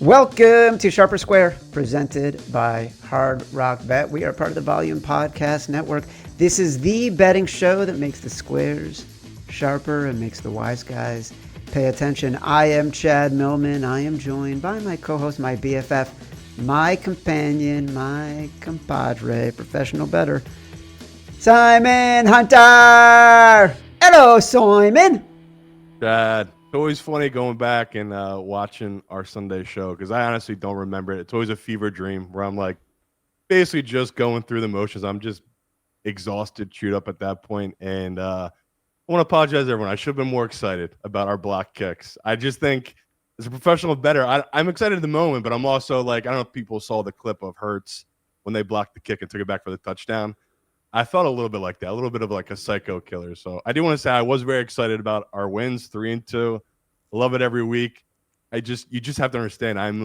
Welcome to Sharper Square, presented by Hard Rock Bet. We are part of the Volume Podcast Network. This is the betting show that makes the squares sharper and makes the wise guys pay attention. I am Chad Millman. I am joined by my co-host, my BFF, my companion, my compadre, professional bettor, Simon Hunter. Hello, Simon. Chad. It's always funny going back and watching our Sunday show because I honestly don't remember it. It's always a fever dream where I'm like basically just going through the motions. I'm just exhausted, chewed up at that point. And I want to apologize to everyone. I should have been more excited about our block kicks. I just think as a professional bettor, I'm excited at the moment, but I'm also like, I don't know if people saw the clip of Hurts when they blocked the kick and took it back for the touchdown. I felt a little bit like that, a little bit of like a psycho killer. So I do want to say I was very excited about our wins, 3-2. I love it every week. You just have to understand. I'm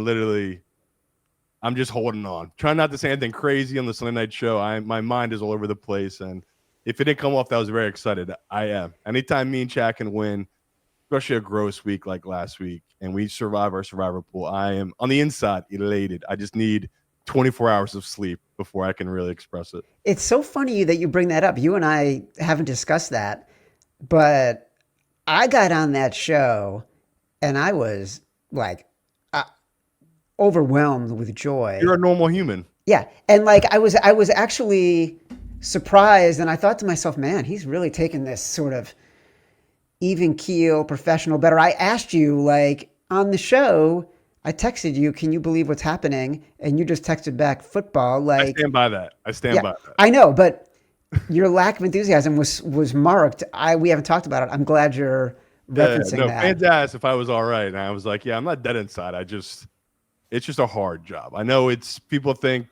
just holding on, trying not to say anything crazy on the Sunday night show. My mind is all over the place, and if it didn't come off, that I was very excited. I am. Anytime me and Chad can win, especially a gross week like last week, and we survive our survivor pool, I am on the inside elated. I just need 24 hours of sleep before I can really express it. It's so funny that you bring that up. You and I haven't discussed that, but I got on that show and I was like overwhelmed with joy. You're a normal human. Yeah. And like I was actually surprised, and I thought to myself, man, he's really taking this sort of even keel professional better. I asked you, like, on the show, I texted you, can you believe what's happening? And you just texted back football. Like, I stand by that. I stand by that. I know, but your lack of enthusiasm was marked. We haven't talked about it. I'm glad you're referencing that. Fans asked if I was all right, and I was like, yeah, I'm not dead inside. It's just a hard job. I know people think,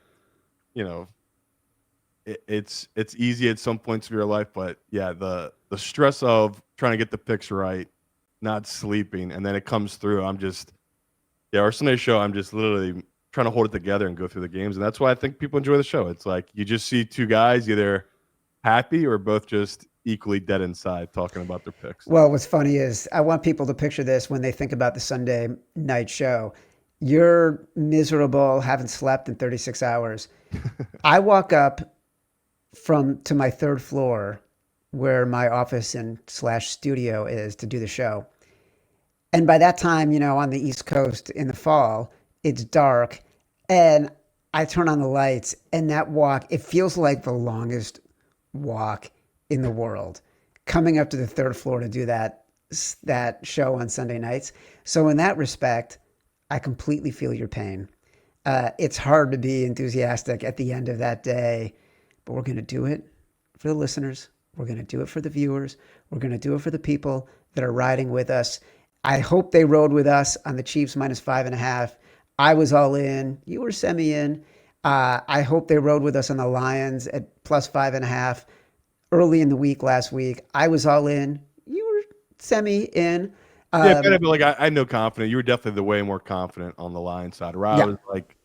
it's easy at some points of your life, but yeah, the stress of trying to get the picks right, not sleeping, and then it comes through. Our Sunday show, I'm just literally trying to hold it together and go through the games. And that's why I think people enjoy the show. It's like you just see two guys either happy or both just equally dead inside talking about their picks. Well, what's funny is I want people to picture this when they think about the Sunday night show. You're miserable, haven't slept in 36 hours. I walk up to my third floor where my office and / studio is to do the show. And by that time, on the East Coast in the fall, it's dark, and I turn on the lights, and that walk, it feels like the longest walk in the world, coming up to the third floor to do that show on Sunday nights. So in that respect, I completely feel your pain. It's hard to be enthusiastic at the end of that day, but we're going to do it for the listeners. We're going to do it for the viewers. We're going to do it for the people that are riding with us. I hope they rode with us on the Chiefs -5.5. I was all in. You were semi in. I hope they rode with us on the Lions at +5.5 early in the week last week. I was all in. You were semi in. But like I know confident. You were definitely the way more confident on the Lions side. Right? Yeah. I was like,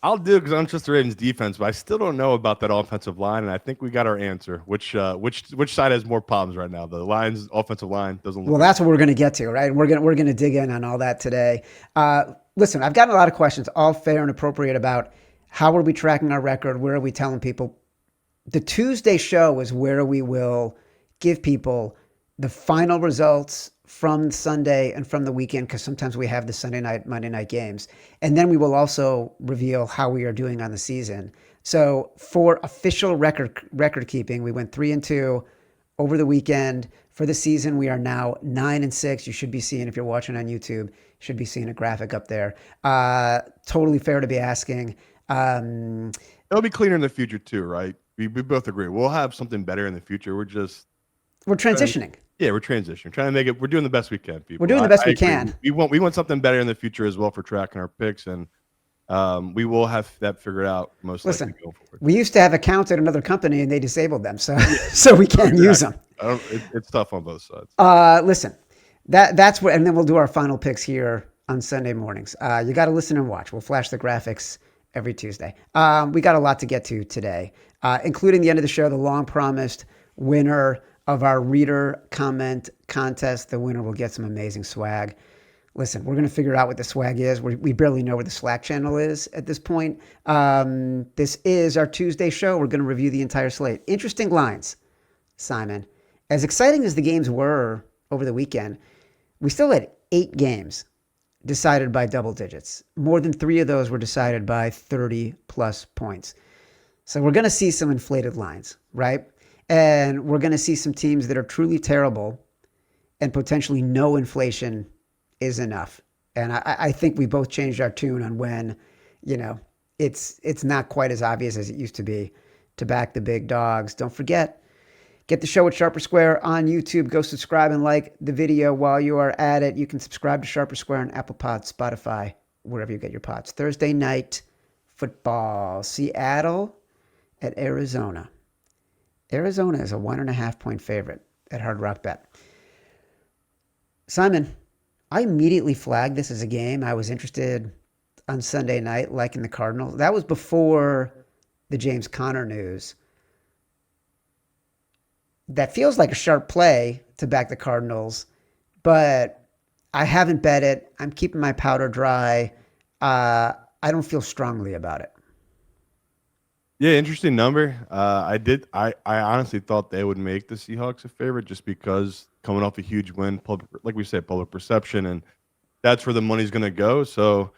I'll do it because I don't trust the Ravens defense, but I still don't know about that offensive line, and I think we got our answer. Which side has more problems right now? The Lions' offensive line doesn't look. Well, that's what we're going to get to, right? We're going to dig in on all that today. Listen, I've gotten a lot of questions, all fair and appropriate, about how are we tracking our record? Where are we telling people? The Tuesday show is where we will give people the final results from Sunday and from the weekend, because sometimes we have the Sunday night, Monday night games. And then we will also reveal how we are doing on the season. So for official record keeping, we went 3-2 over the weekend. For the season, we are now 9-6. You should be seeing, if you're watching on YouTube, should be seeing a graphic up there. Totally fair to be asking. It'll be cleaner in the future too, right? We both agree. We'll have something better in the future. We're transitioning. We're transitioning, trying to make it. We're doing the best we can, people. We're doing the best we can. We want something better in the future as well for tracking our picks, and we will have that figured out most likely going forward. We used to have accounts at another company, and they disabled them, so we can't use them. It's tough on both sides. Listen, that's what, and then we'll do our final picks here on Sunday mornings. You got to listen and watch. We'll flash the graphics every Tuesday. We got a lot to get to today, including the end of the show, the long-promised winner of our reader comment contest. The winner will get some amazing swag. Listen, we're going to figure out what the swag is. We barely know where the Slack channel is at this point. This is our Tuesday show. We're going to review the entire slate. Interesting lines, Simon. As exciting as the games were over the weekend, we still had 8 games decided by double digits. More than 3 of those were decided by 30-plus points. So we're going to see some inflated lines, right? And we're going to see some teams that are truly terrible and potentially no inflation is enough. And I think we both changed our tune on when, it's not quite as obvious as it used to be to back the big dogs. Don't forget, get the show at Sharper Square on YouTube. Go subscribe and like the video while you are at it. You can subscribe to Sharper Square on Apple Pods, Spotify, wherever you get your pods. Thursday night football. Seattle at Arizona. Arizona is a 1.5-point favorite at Hard Rock Bet. Simon, I immediately flagged this as a game I was interested on Sunday night, liking the Cardinals. That was before the James Conner news. That feels like a sharp play to back the Cardinals, but I haven't bet it. I'm keeping my powder dry. I don't feel strongly about it. Yeah, interesting number. I honestly thought they would make the Seahawks a favorite just because coming off a huge win, like we said, public perception, and that's where the money's going to go. So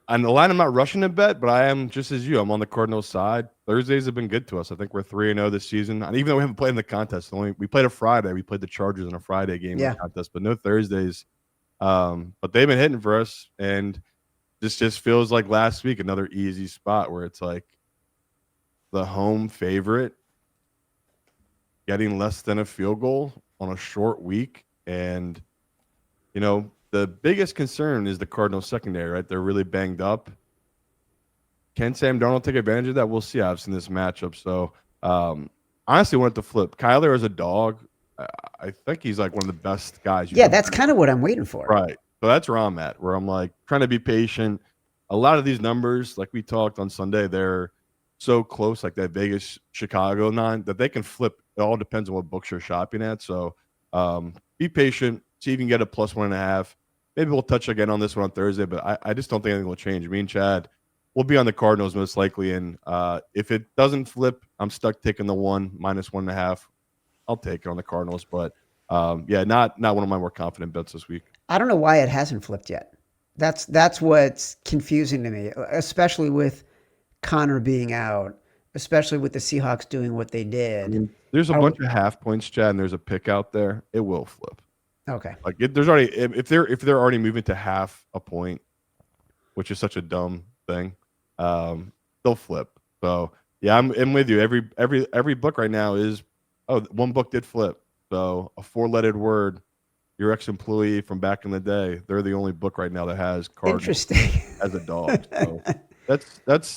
on the line, I'm not rushing to bet, but I am just as you. I'm on the Cardinals side. Thursdays have been good to us. I think we're 3-0 this season. And even though we haven't played in the contest, we played a Friday. We played the Chargers in a Friday game in the contest, but no Thursdays. But they've been hitting for us, and this just feels like last week, another easy spot where it's like the home favorite getting less than a field goal on a short week. And, the biggest concern is the Cardinals secondary, right? They're really banged up. Can Sam Darnold take advantage of that? We'll see, obviously, in this matchup. So, honestly, wanted to flip. Kyler as a dog, I think he's like one of the best guys. Yeah, that's kind of what I'm waiting for. Right. So that's where I'm at, where I'm like trying to be patient. A lot of these numbers, like we talked on Sunday, they're so close, like that Vegas-Chicago 9, that they can flip. It all depends on what books you're shopping at. So be patient. See if you can get a +1.5. Maybe we'll touch again on this one on Thursday, but I just don't think anything will change. Me and Chad will be on the Cardinals most likely. And if it doesn't flip, I'm stuck taking the -1.5. I'll take it on the Cardinals. But, not one of my more confident bets this week. I don't know why it hasn't flipped yet. That's what's confusing to me, especially with Connor being out, especially with the Seahawks doing what they did. I mean, there's a bunch of half points, Chad, and there's a pick out there. It will flip. Okay. Like there's already if they're already moving to half a point, which is such a dumb thing, they'll flip. So yeah, I'm with you. Every book right now is one book did flip. So a 4-lettered word, your ex-employee from back in the day, they're the only book right now that has Cardinals Interesting as a dog. So that's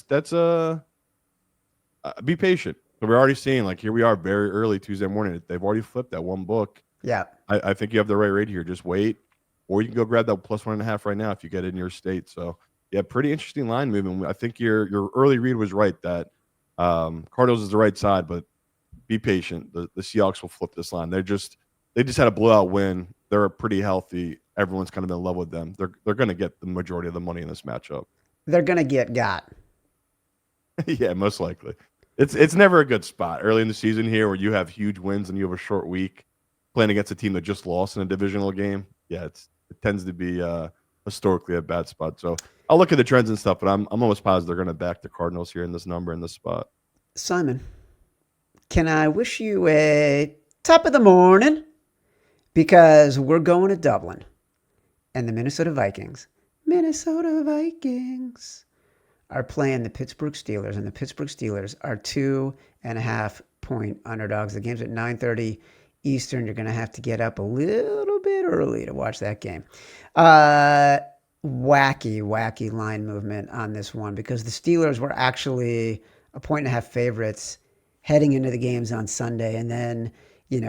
be patient. So we're already seeing, like, here we are very early Tuesday morning. They've already flipped that one book. Yeah. I think you have the right rate here. Just wait, or you can go grab that +1.5 right now if you get it in your state. So yeah, pretty interesting line movement. I think your early read was right that Cardinals is the right side, but be patient. The Seahawks will flip this line. They just had a blowout win. They're pretty healthy. Everyone's kind of in love with them. They're going to get the majority of the money in this matchup. They're going to got. Yeah, most likely. It's never a good spot early in the season here where you have huge wins and you have a short week playing against a team that just lost in a divisional game. Yeah, it tends to be historically a bad spot. So I'll look at the trends and stuff, but I'm almost positive they're going to back the Cardinals here in this number in this spot. Simon, can I wish you a top of the morning? Because we're going to Dublin and the Minnesota Vikings are playing the Pittsburgh Steelers, and the Pittsburgh Steelers are 2.5-point underdogs. The game's at 9:30 Eastern. You're going to have to get up a little bit early to watch that game. Wacky line movement on this one because the Steelers were actually 1.5 favorites heading into the games on Sunday. And then,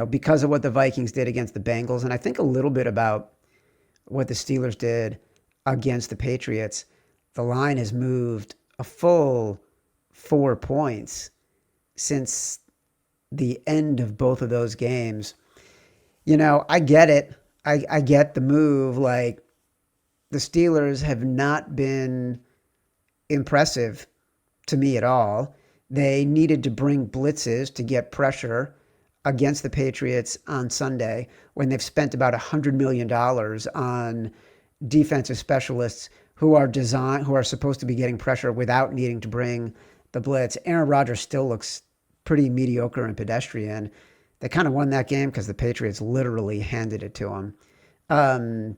because of what the Vikings did against the Bengals, and I think a little bit about what the Steelers did against the Patriots, the line has moved a full 4 points since the end of both of those games. I get it. I get the move. Like, the Steelers have not been impressive to me at all. They needed to bring blitzes to get pressure against the Patriots on Sunday when they've spent about $100 million on defensive specialists who are supposed to be getting pressure without needing to bring the blitz. Aaron Rodgers still looks pretty mediocre and pedestrian. They kind of won that game because the Patriots literally handed it to them.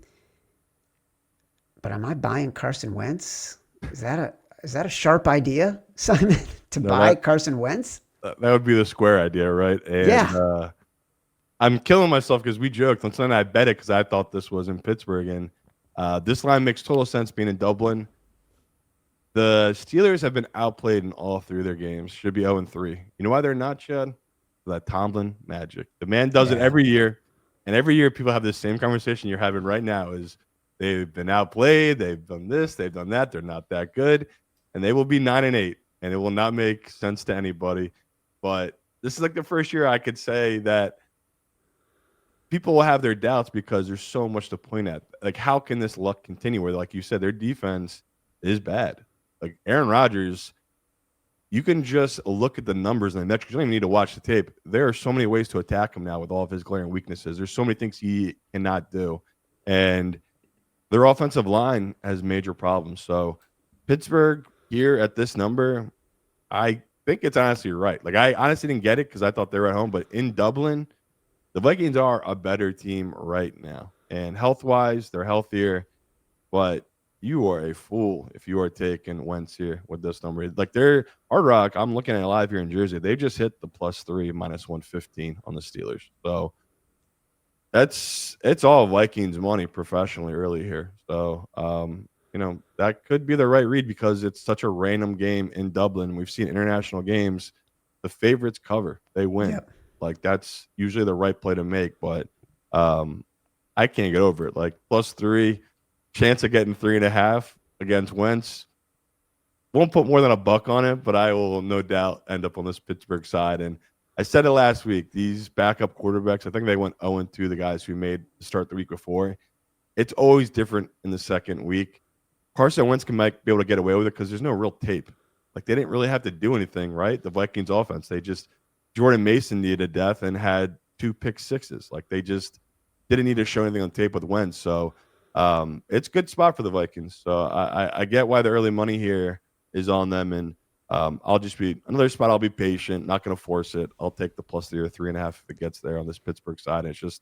But am I buying Carson Wentz? Is that a sharp idea, Simon, to buy Carson Wentz? That would be the square idea, right? And, yeah. I'm killing myself because we joked on Sunday. I bet it because I thought this was in Pittsburgh, and this line makes total sense being in Dublin. The Steelers have been outplayed in all three of their games. Should be 0-3. You know why they're not, Chad? That Tomlin magic. The man does it every year, and every year people have this same conversation you're having right now is they've been outplayed, they've done this, they've done that, they're not that good, and they will be 9-8, and it will not make sense to anybody. But this is like the first year I could say that people will have their doubts because there's so much to point at. Like, how can this luck continue? Where, like you said, their defense is bad. Like Aaron Rodgers, you can just look at the numbers and the metrics. You don't even need to watch the tape. There are so many ways to attack him now with all of his glaring weaknesses. There's so many things he cannot do. And their offensive line has major problems. So Pittsburgh here at this number, I think it's honestly right. Like, I honestly didn't get it because I thought they were at home. But in Dublin, the Vikings are a better team right now. And health-wise, they're healthier. But you are a fool if you are taking Wentz here with this number. Like, they're Hard Rock, I'm looking at it live here in Jersey. They just hit the +3, -115 on the Steelers. So it's all Vikings money professionally early here. So, that could be the right read because it's such a random game in Dublin. We've seen international games. The favorites cover. They win. Yep. Like, that's usually the right play to make. But I can't get over it. Like, +3. Chance of getting 3.5 against Wentz. Won't put more than $1 on it, but I will no doubt end up on this Pittsburgh side. And I said it last week, these backup quarterbacks, I think they went 0-2, the guys who made the start the week before. It's always different in the second week. Carson Wentz might be able to get away with it because there's no real tape. Like, they didn't really have to do anything, right? The Vikings offense, Jordan Mason needed to death and had 2 pick sixes. Like, they just didn't need to show anything on tape with Wentz. So, it's a good spot for the Vikings. So I get why the early money here is on them. And I'll just be another spot. I'll be patient, not going to force it. I'll take the +3 or 3.5 if it gets there on this Pittsburgh side. It's just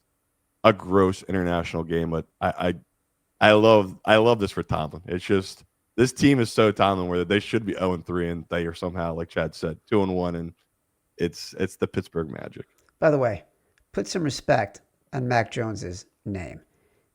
a gross international game. But I love this for Tomlin. It's just this team is so Tomlin where they should be 0-3 and they are somehow, like Chad said, 2-1. And it's the Pittsburgh magic. By the way, put some respect on Mac Jones's name.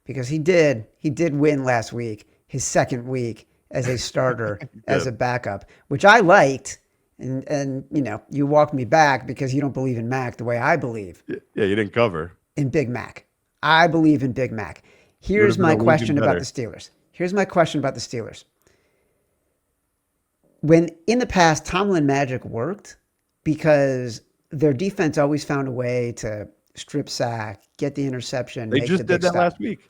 Because he did win last week, his second week as a starter, as a backup, which I liked. And you walked me back because you don't believe in Mac the way I believe. Yeah, you didn't cover. In Big Mac. I believe in Big Mac. Here's my question about the Steelers. When in the past, Tomlin magic worked because their defense always found a way to strip sack, get the interception. They just did that last week.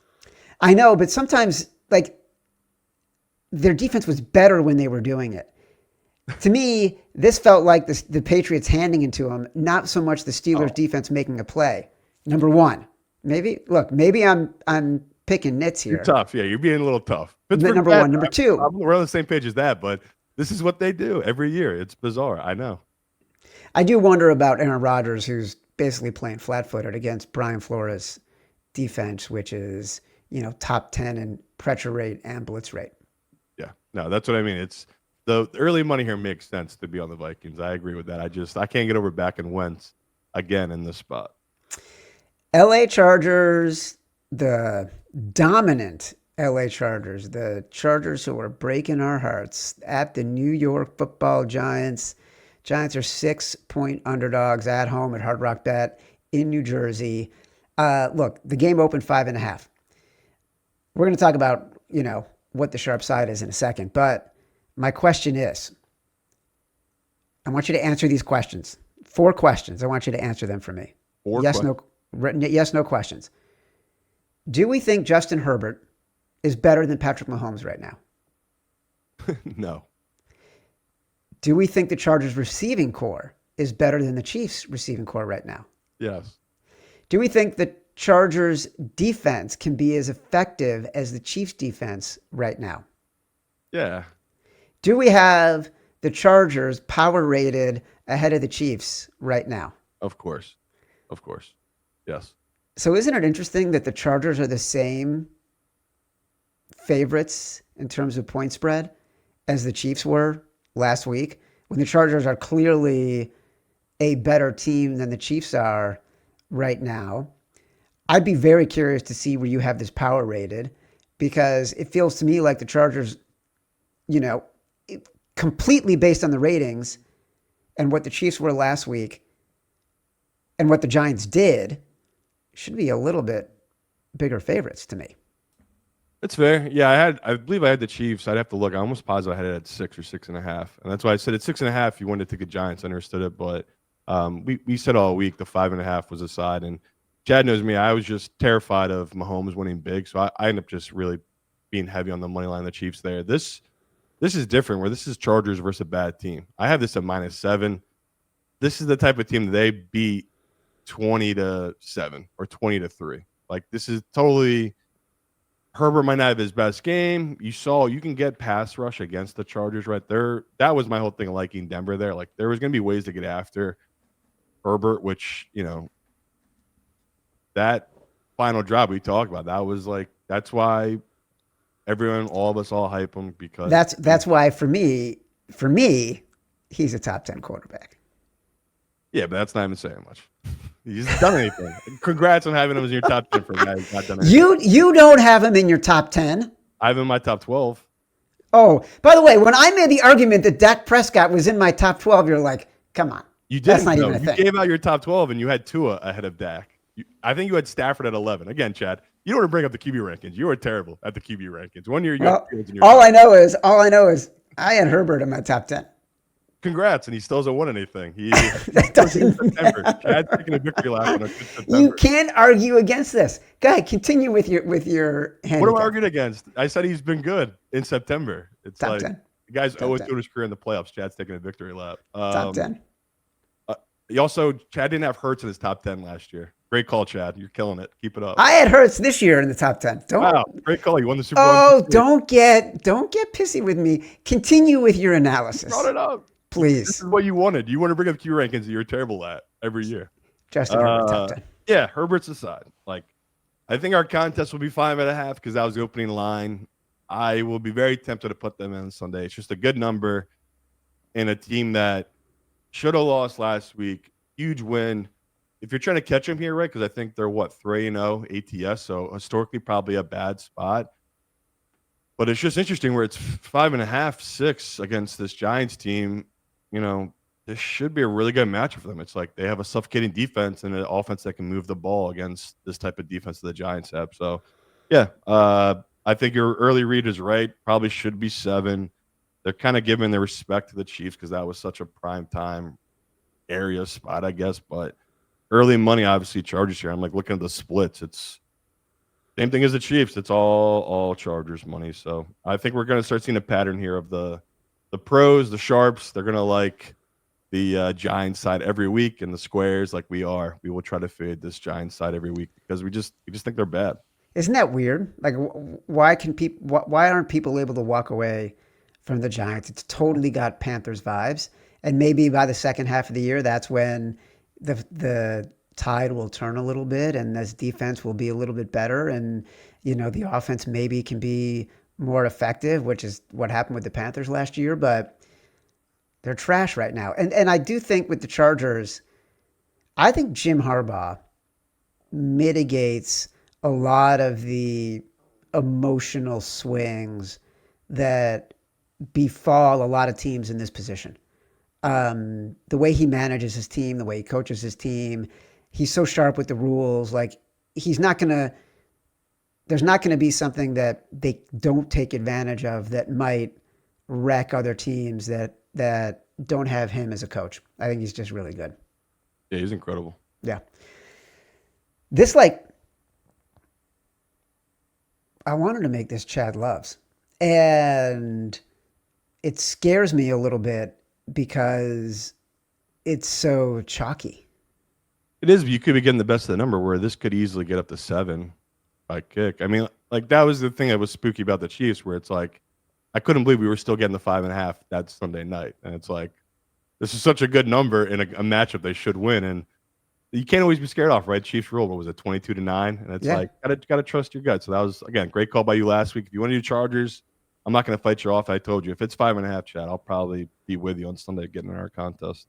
I know, but sometimes, like, their defense was better when they were doing it. To me, this felt like the Patriots handing it to them, not so much the Steelers' defense making a play. Number one, maybe I'm picking nits here. You're tough. Yeah, you're being a little tough. Number one. Number two. We're on the same page as that, but this is what they do every year. It's bizarre. I know. I do wonder about Aaron Rodgers, who's basically playing flat-footed against Brian Flores' defense, which is top 10 in pressure rate and blitz rate. Yeah, no, that's what I mean. It's the early money here makes sense to be on the Vikings. I agree with that. I can't get over back and Wentz again in this spot. LA Chargers, the dominant LA Chargers, the Chargers who are breaking our hearts at the New York Football Giants. Giants are 6-point underdogs at home at Hard Rock Bet in New Jersey. Look, the game opened 5.5. We're going to talk about, what the sharp side is in a second. But my question is, I want you to answer these questions. 4 questions. I want you to answer them for me. Yes, no questions. Do we think Justin Herbert is better than Patrick Mahomes right now? No. Do we think the Chargers receiving core is better than the Chiefs receiving core right now? Yes. Do we think the Chargers defense can be as effective as the Chiefs defense right now? Yeah. Do we have the Chargers power rated ahead of the Chiefs right now? Of course. Of course. Yes. So isn't it interesting that the Chargers are the same favorites in terms of point spread as the Chiefs were last week, when the Chargers are clearly a better team than the Chiefs are right now? I'd be very curious to see where you have this power rated, because it feels to me like the Chargers, completely based on the ratings and what the Chiefs were last week and what the Giants did, should be a little bit bigger favorites to me. It's fair. Yeah, I believe I had the Chiefs. I'd have to look. I almost positive I had it at 6 or 6.5. And that's why I said at 6.5, you wanted to take the Giants. I understood it. But we said all week the 5.5 was a side. And Chad knows me. I was just terrified of Mahomes winning big. So I ended up just really being heavy on the money line of the Chiefs there. This is different, where this is Chargers versus a bad team. I have this at -7. This is the type of team that they beat 20-7 or 20-3. Like, this is totally – Herbert might not have his best game. You can get pass rush against the Chargers right there. That was my whole thing of liking Denver there. Like, there was going to be ways to get after Herbert, which, that final drive we talked about, that's why all of us hype him, because that's why for me, he's a top 10 quarterback. Yeah, but that's not even saying much. He's done anything. Congrats on having him as your top 10 for a guy who's not done anything. You don't have him in your top 10. I have him in my top 12. Oh, by the way, when I made the argument that Dak Prescott was in my top 12, you're like, come on. You didn't. That's not even a thing. You gave out your top 12 and you had Tua ahead of Dak. I think you had Stafford at 11. Again, Chad, you don't want to bring up the QB rankings. You were terrible at the QB rankings. One year you had Fields in your all I know is I had Herbert in my top 10. Congrats, and he still hasn't won anything. That doesn't matter. Chad's taking a victory lap on a good September. You can't argue against this. Go ahead, continue with your handicap. What am I arguing against? I said he's been good in September. It's top like 10. The guy's 0-2 in his career in the playoffs. Chad's taking a victory lap. Top 10. Chad didn't have Hurts in his top 10 last year. Great call, Chad. You're killing it. Keep it up. I had Hurts this year in the top 10. Wow, great call. You won the Super Bowl. Oh, don't get pissy with me. Continue with your analysis. You brought it up. Please. This is what you wanted. You want to bring up Q rankings that you're terrible at every year. Justin Herbert, top 10. Yeah, Herbert's aside. Like, I think our contest will be 5.5 because that was the opening line. I will be very tempted to put them in on Sunday. It's just a good number in a team that should have lost last week. Huge win. If you're trying to catch them here, right? Because I think they're 3-0 ATS, so historically probably a bad spot. But it's just interesting where it's 5.5, 6 against this Giants team. This should be a really good matchup for them. It's like they have a suffocating defense and an offense that can move the ball against this type of defense that the Giants have. So, yeah, I think your early read is right. Probably should be 7. They're kind of giving their respect to the Chiefs because that was such a prime time area spot, I guess. But early money, obviously, Chargers here. I'm like looking at the splits. It's same thing as the Chiefs. It's all Chargers money. So I think we're going to start seeing a pattern here of the pros, the sharps. They're going to like the Giants side every week, and the squares, like we are. We will try to fade this Giants side every week because we just think they're bad. Isn't that weird? Like, why aren't people able to walk away from the Giants? It's totally got Panthers vibes, and maybe by the second half of the year, that's when the tide will turn a little bit, and this defense will be a little bit better, and the offense maybe can be more effective, which is what happened with the Panthers last year. But they're trash right now, and I do think with the Chargers, I think Jim Harbaugh mitigates a lot of the emotional swings that befall a lot of teams in this position. The way he manages his team, the way he coaches his team, he's so sharp with the rules. Like, there's not going to be something that they don't take advantage of that might wreck other teams that don't have him as a coach. I think he's just really good. Yeah, he's incredible. Yeah. This, I wanted to make this Chad loves. And it scares me a little bit because it's so chalky. It is. You could be getting the best of the number where this could easily get up to 7 by kick. I mean, like that was the thing that was spooky about the Chiefs, where it's like I couldn't believe we were still getting the 5.5 that Sunday night, and it's like this is such a good number in a matchup they should win, and you can't always be scared off, right? Chiefs rule, what was it, 22-9, and it's like gotta trust your gut. So that was again great call by you last week. If you want to do Chargers, I'm not going to fight you off. I told you if it's 5.5, Chad, I'll probably be with you on Sunday getting in our contest.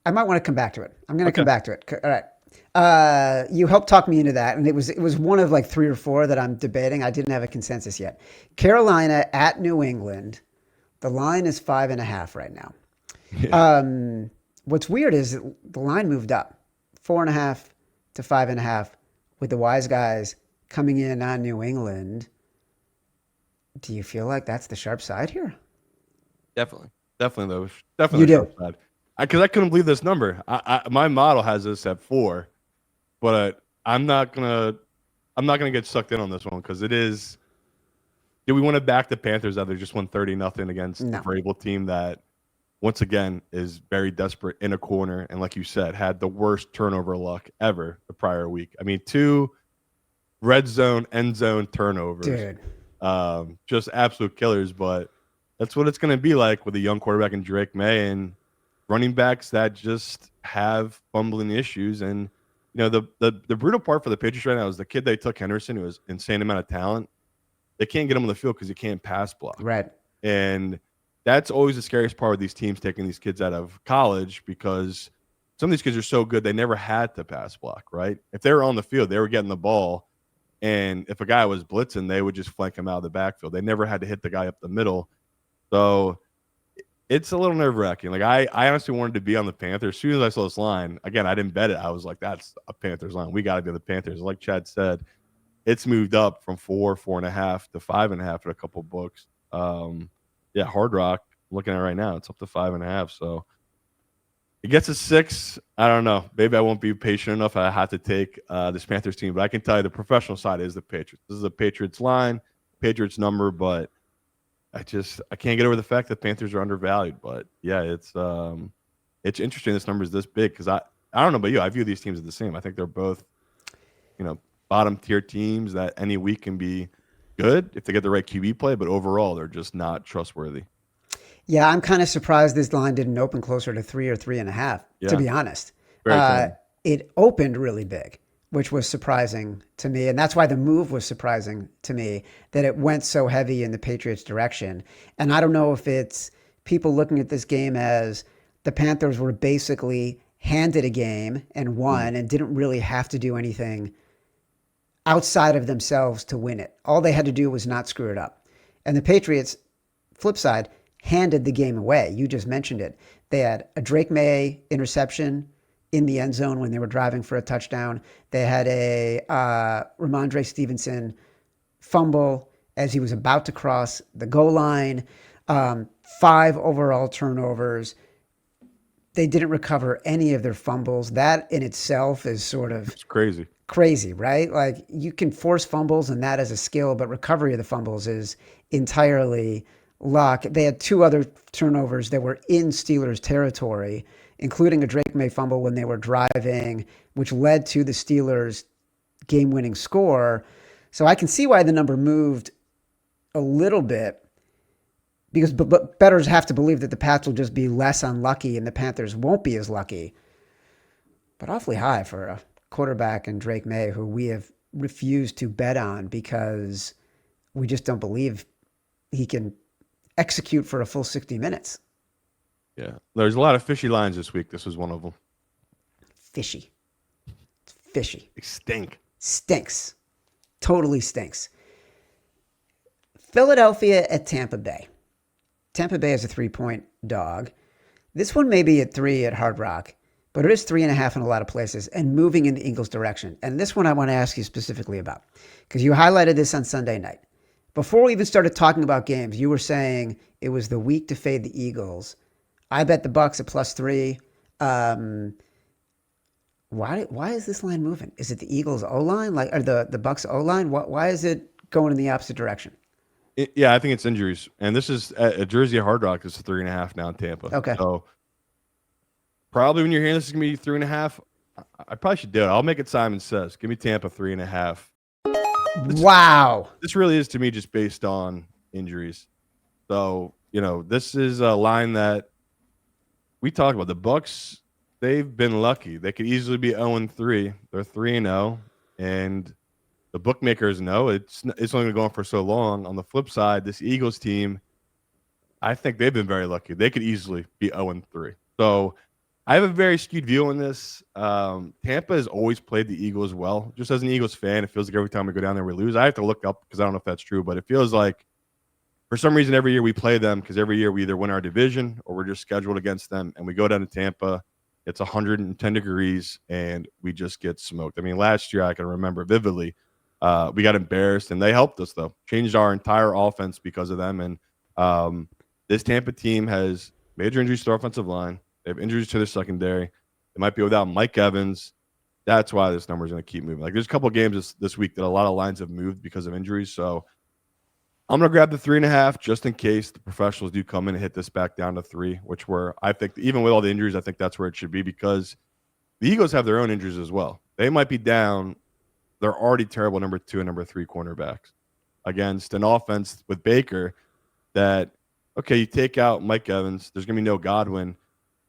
I might want to come back to it. I'm going to come back to it. All right. You helped talk me into that, and it was one of like 3 or 4 that I'm debating. I didn't have a consensus yet. Carolina at New England. The line is 5.5 right now. Yeah. What's weird is the line moved up 4.5 to 5.5 with the wise guys coming in on New England. Do you feel like that's the sharp side here? Definitely though. Definitely. You do. Side. Because I couldn't believe this number. My model has this at 4, but I'm not gonna get sucked in on this one because it is. Do we want to back the Panthers out? They just won 30-0 against a Vrabel team that, once again, is very desperate in a corner and, like you said, had the worst turnover luck ever the prior week. I mean, 2 red zone, end zone turnovers. Dude. Just absolute killers, but that's what it's going to be like with a young quarterback in Drake May and running backs that just have fumbling issues. And, you know, the brutal part for the Patriots right now is the kid they took, Henderson, who has insane amount of talent. They can't get him on the field because he can't pass block. Right. And that's always the scariest part with these teams taking these kids out of college because some of these kids are so good they never had to pass block, right? If they were on the field, they were getting the ball. And if a guy was blitzing, they would just flank him out of the backfield. They never had to hit the guy up the middle. So it's a little nerve-wracking. Like I honestly wanted to be on the Panthers. As soon as I saw this line, again, I didn't bet it. I was like, that's a Panthers line. We got to be the Panthers. Like Chad said, it's moved up from 4.5 to 5.5 in a couple books. Yeah, Hard Rock, I'm looking at it right now, it's up to 5.5. So it gets a 6. I don't know. Maybe I won't be patient enough. I have to take this Panthers team, but I can tell you the professional side is the Patriots. This is a Patriots line, Patriots number, but I can't get over the fact that Panthers are undervalued. But yeah, it's interesting this number is this big because I don't know about you. I view these teams as the same. I think they're both, bottom tier teams that any week can be good if they get the right QB play, but overall they're just not trustworthy. Yeah, I'm kind of surprised this line didn't open closer to 3 or 3.5, to be honest. It opened really big, which was surprising to me. And that's why the move was surprising to me, that it went so heavy in the Patriots' direction. And I don't know if it's people looking at this game as the Panthers were basically handed a game and won and didn't really have to do anything outside of themselves to win it. All they had to do was not screw it up. And the Patriots, flip side, handed the game away. You just mentioned it. They had a Drake May interception in the end zone when they were driving for a touchdown. They had a Ramondre Stevenson fumble as he was about to cross the goal line. 5 overall turnovers. They didn't recover any of their fumbles. That in itself is sort of... It's crazy. Crazy, right? Like you can force fumbles and that is a skill, but recovery of the fumbles is entirely luck. They had 2 other turnovers that were in Steelers territory, including a Drake May fumble when they were driving, which led to the Steelers game-winning score. So I can see why the number moved a little bit because but bettors have to believe that the Pats will just be less unlucky and the Panthers won't be as lucky. But awfully high for a quarterback and Drake May, who we have refused to bet on because we just don't believe he can execute for a full 60 minutes. Yeah. There's a lot of fishy lines this week. This was one of them. Fishy. It's fishy. They stink. Stinks. Totally stinks. Philadelphia at Tampa Bay. Tampa Bay is a 3-point dog. This one may be at 3 at Hard Rock, but it is 3.5 in a lot of places and moving in the Eagles' direction. And this one I want to ask you specifically about because you highlighted this on Sunday night. Before we even started talking about games, you were saying it was the week to fade the Eagles. I bet the Bucs at +3. Why is this line moving? Is it the Eagles O-line, or the Bucs O-line? Why is it going in the opposite direction? Yeah, I think it's injuries. And this is at Jersey Hard Rock. It's 3.5 now in Tampa. Okay. So probably when you're hearing this is going to be 3.5, I probably should do it. I'll make it Simon Says. Give me Tampa 3.5. Wow. This really is to me just based on injuries. So, this is a line that we talk about. The Bucs, they've been lucky. They could easily be 0-3. They're 3-0, and the bookmakers know it's only going to go on for so long. On the flip side, this Eagles team, I think they've been very lucky. They could easily be 0-3. So I have a very skewed view on this. Tampa has always played the Eagles well. Just as an Eagles fan, it feels like every time we go down there, we lose. I have to look up because I don't know if that's true, but it feels like for some reason every year we play them because every year we either win our division or we're just scheduled against them, and we go down to Tampa. It's 110 degrees, and we just get smoked. I mean, last year I can remember vividly. We got embarrassed, and they helped us, though. Changed our entire offense because of them. And this Tampa team has major injuries to their offensive line. They have injuries to their secondary. They might be without Mike Evans. That's why this number is going to keep moving. Like, there's a couple of games this week that a lot of lines have moved because of injuries. So I'm going to grab the 3.5 just in case the professionals do come in and hit this back down to 3, which I think, even with all the injuries, I think that's where it should be because the Eagles have their own injuries as well. They might be down. They're already terrible number 2 and number 3 cornerbacks against an offense with Baker that, okay, you take out Mike Evans, there's going to be no Godwin.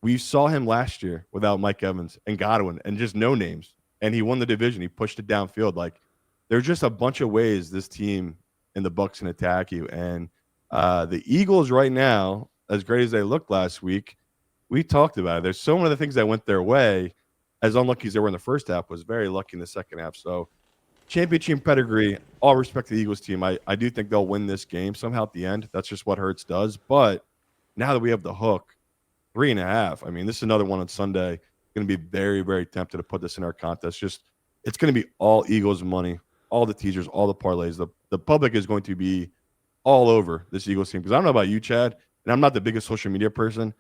We saw him last year without Mike Evans and Godwin and just no names, and he won the division. He pushed it downfield. Like, there's just a bunch of ways this team and the Bucs can attack you. And the Eagles right now, as great as they looked last week, we talked about it. There's so many of the things that went their way, as unlucky as they were in the first half, was very lucky in the second half. So championship pedigree, all respect to the Eagles team. I do think they'll win this game somehow at the end. That's just what Hurts does. But now that we have the hook, 3.5. I mean, this is another one on Sunday. Going to be very, very tempted to put this in our contest. It's going to be all Eagles money, all the teasers, all the parlays. The public is going to be all over this Eagles team. Because I don't know about you, Chad, and I'm not the biggest social media person.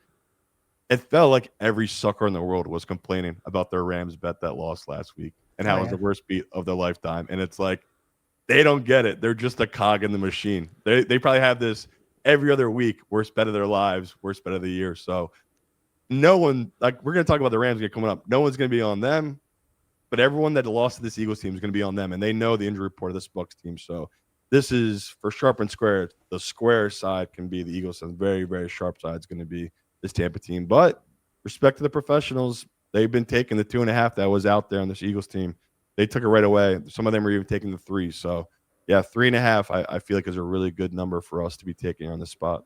It felt like every sucker in the world was complaining about their Rams bet that lost last week and how it was the worst beat of their lifetime. And it's like, they don't get it. They're just a cog in the machine. They probably have this every other week, worst bet of their lives, worst bet of the year. So no one, like, we're going to talk about the Rams coming up. No one's going to be on them, but everyone that lost to this Eagles team is going to be on them. And they know the injury report of this Bucs team. So this is for sharp and square. The square side can be the Eagles, and very, very sharp side is going to be this Tampa team. But respect to the professionals. They've been taking the 2.5 that was out there on this Eagles team. They took it right away. Some of them are even taking the 3. So, yeah, 3.5, I feel like is a really good number for us to be taking on this spot.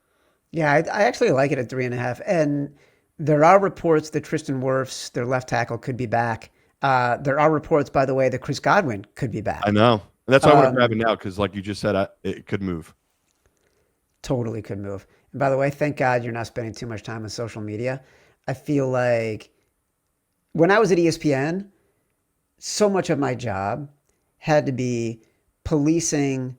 Yeah, I actually like it at 3.5. And there are reports that Tristan Wirfs, their left tackle, could be back. There are reports, by the way, that Chris Godwin could be back. I know. And that's why I want to grab it now because, like you just said, it could move. Totally could move. And by the way, thank God you're not spending too much time on social media. I feel like when I was at ESPN, so much of my job had to be policing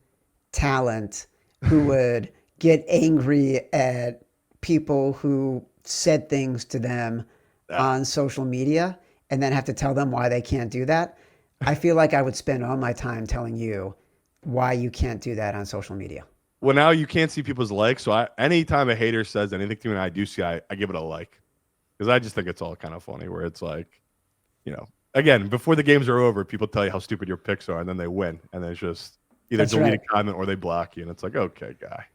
talent who would get angry at people who said things to them on social media and then have to tell them why they can't do that. I feel like I would spend all my time telling you why you can't do that on social media. Well, now you can't see people's likes. So anytime a hater says anything to me and I do see, I give it a like. Because I just think it's all kind of funny where it's like, again, before the games are over, people tell you how stupid your picks are and then they win. And then it's just either delete a comment or they block you. And it's like, okay, guy.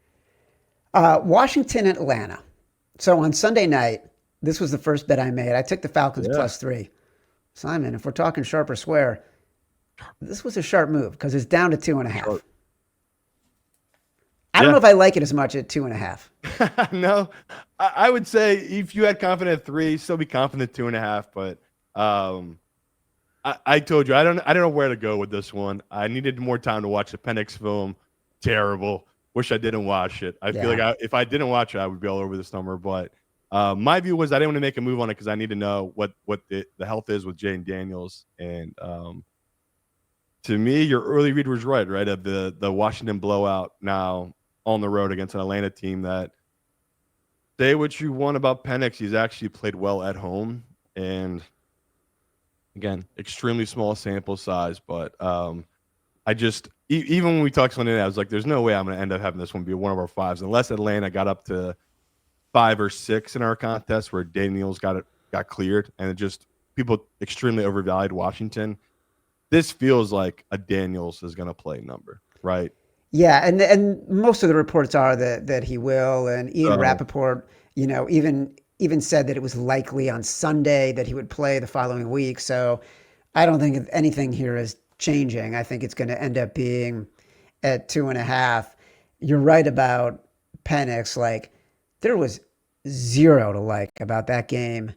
Washington, Atlanta. So on Sunday night, this was the first bet I made. I took the Falcons +3. Simon, if we're talking sharp or square, this was a sharp move because it's down to 2.5. I don't know if I like it as much at 2.5. No, I would say if you had confident at 3, still be confident at 2.5. But I told you I don't know where to go with this one. I needed more time to watch the Penix film. Terrible. Wish I didn't watch it. I feel like if I didn't watch it, I would be all over this number. But my view was I didn't want to make a move on it because I need to know what the health is with Jane Daniels. And to me, your early read was right of the Washington blowout now on the road against an Atlanta team that, say what you want about Penix, he's actually played well at home. And again, extremely small sample size, but I just even when we talked Sunday night, I was like, "There's no way I'm going to end up having this one be one of our fives unless Atlanta got up to 5 or 6 in our contest where Daniels got cleared, and it just people extremely overvalued Washington. This feels like a Daniels is going to play number, right? Yeah, and most of the reports are that he will. And Ian So Rappaport, even said that it was likely on Sunday that he would play the following week. So I don't think anything here is changing. I think it's going to end up being at 2.5. You're right about Penix. Like there was zero to like about that game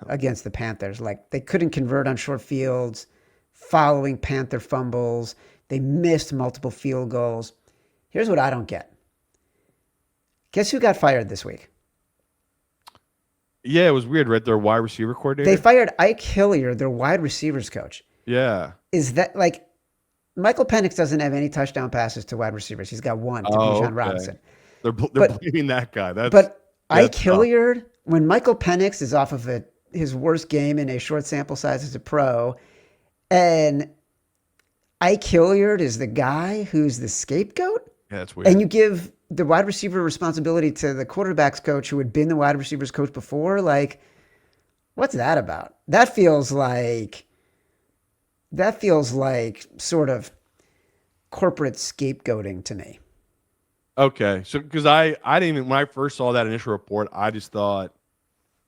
against the Panthers. Like they couldn't convert on short fields, following Panther fumbles. They missed multiple field goals. Here's what I don't get. Guess who got fired this week? yeah, it was weird, right? Their wide receiver They coordinator. fired Ike Hilliard, their wide receivers coach. Yeah. Is that like Michael Penix doesn't have any touchdown passes to wide receivers? He's got one to Oh, Bijan okay. Robinson. They're But blaming that guy. but Ike That's tough. Hilliard, when Michael Penix is off of his worst game in a short sample size as a pro, and Ike Hilliard is the guy who's the scapegoat, Yeah, that's and weird. you give the wide receiver responsibility to the quarterback's coach who had been the wide receivers coach before, like what's that about? That feels like sort of corporate scapegoating to me. Okay, so because I didn't even when I first saw that initial report, I just thought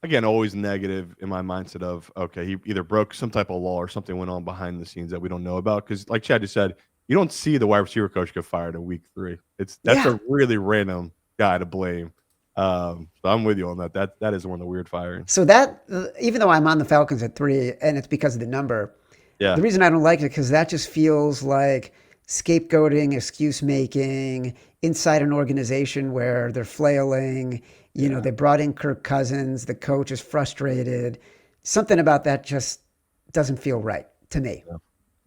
again always negative in my mindset of okay, he either broke some type of law or something went on behind the scenes that we don't know about. Because like Chad just said, you don't see the wide receiver coach get fired in week 3. That's Yeah. a really random guy to blame. So I'm with you on that. That is one of the weird firings. So that even though I'm on the Falcons at 3 and it's because of the number, Yeah, the reason I don't like it because that just feels like scapegoating, excuse making inside an organization where they're flailing. yeah. They brought in Kirk Cousins. The coach is frustrated. Something about that just doesn't feel right to me. Yeah.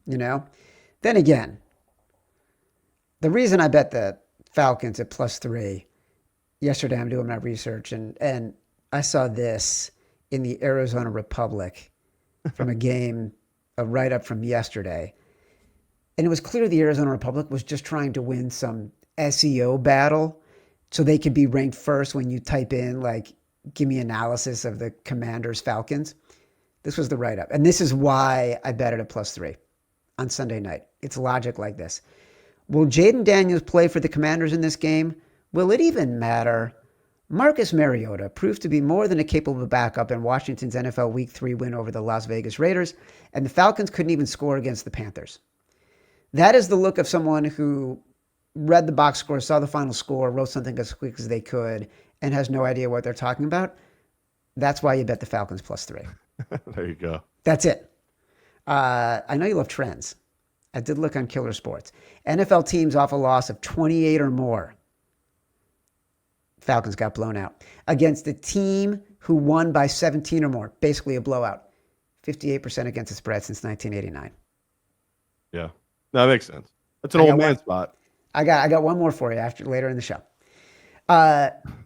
You know. Then again, the reason I bet the Falcons at +3 yesterday, I'm doing my research and I saw this in the Arizona Republic from a game, a write up from yesterday. And it was clear the Arizona Republic was just trying to win some SEO battle so they could be ranked first when you type in, like, give me analysis of the Commanders Falcons. This was the write up. And this is why I bet it at +3 on Sunday night. It's logic like this. Will Jaden Daniels play for the Commanders in this game? Will it even matter? Marcus Mariota proved to be more than a capable backup in Washington's NFL Week 3 win over the Las Vegas Raiders, and the Falcons couldn't even score against the Panthers. That is the look of someone who read the box score, saw the final score, wrote something as quick as they could, and has no idea what they're talking about. That's why you bet the Falcons +3. There you go. That's it. I know you love trends. I did look on Killer Sports. NFL teams off a loss of 28 or more. Falcons got blown out. Against a team who won by 17 or more, basically a blowout. 58% against the spread since 1989. Yeah, no, that makes sense. That's an I old got man one. spot. I got one more for you later in the show.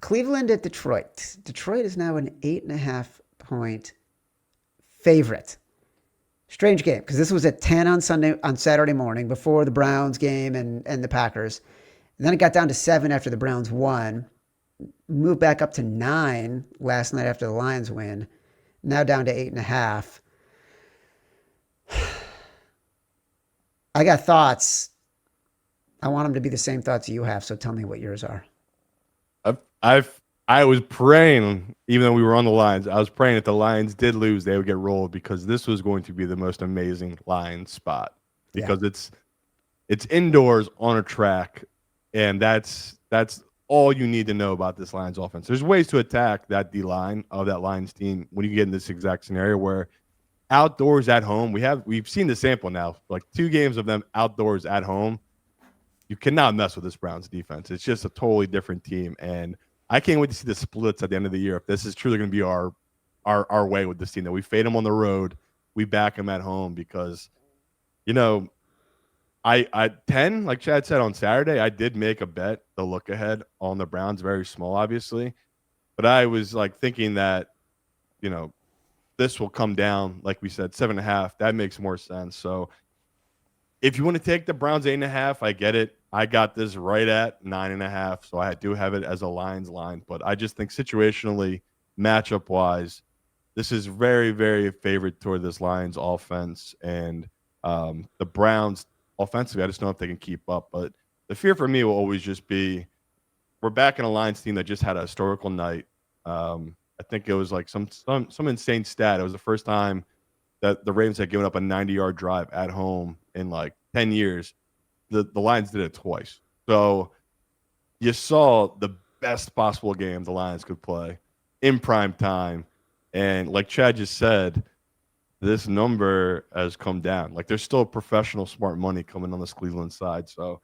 Cleveland at Detroit. Detroit is now an 8.5-point favorite. Strange game because this was at 10 on Saturday morning before the Browns game and the Packers. And then it got down to 7 after the Browns won. Moved back up to 9 last night after the Lions win. Now down to 8.5. I got thoughts. I want them to be the same thoughts you have. So tell me what yours are. I was praying, even though we were on the Lions, I was praying if the Lions did lose, they would get rolled because this was going to be the most amazing Lions spot because it's indoors on a track, and that's all you need to know about this Lions offense. There's ways to attack that D line of that Lions team when you get in this exact scenario where outdoors at home, we've seen the sample now, like 2 games of them outdoors at home. You cannot mess with this Browns defense. It's just a totally different team, and I can't wait to see the splits at the end of the year. If this is truly going to be our way with this team, that we fade them on the road, we back them at home because, I 10, like Chad said on Saturday, I did make a bet, the look ahead on the Browns, very small, obviously, but I was like thinking that, this will come down, like we said, 7.5. That makes more sense. So if you want to take the Browns 8.5, I get it. I got this right at 9.5, so I do have it as a Lions line. But I just think situationally, matchup wise, this is very, very favored toward this Lions offense, and the Browns offensively. I just don't know if they can keep up. But the fear for me will always just be we're back in a Lions team that just had a historical night. I think it was like some insane stat. It was the first time that the Ravens had given up a 90-yard drive at home in like 10 years. The Lions did it twice. So you saw the best possible game the Lions could play in prime time. And like Chad just said, this number has come down. Like there's still professional smart money coming on this Cleveland side. So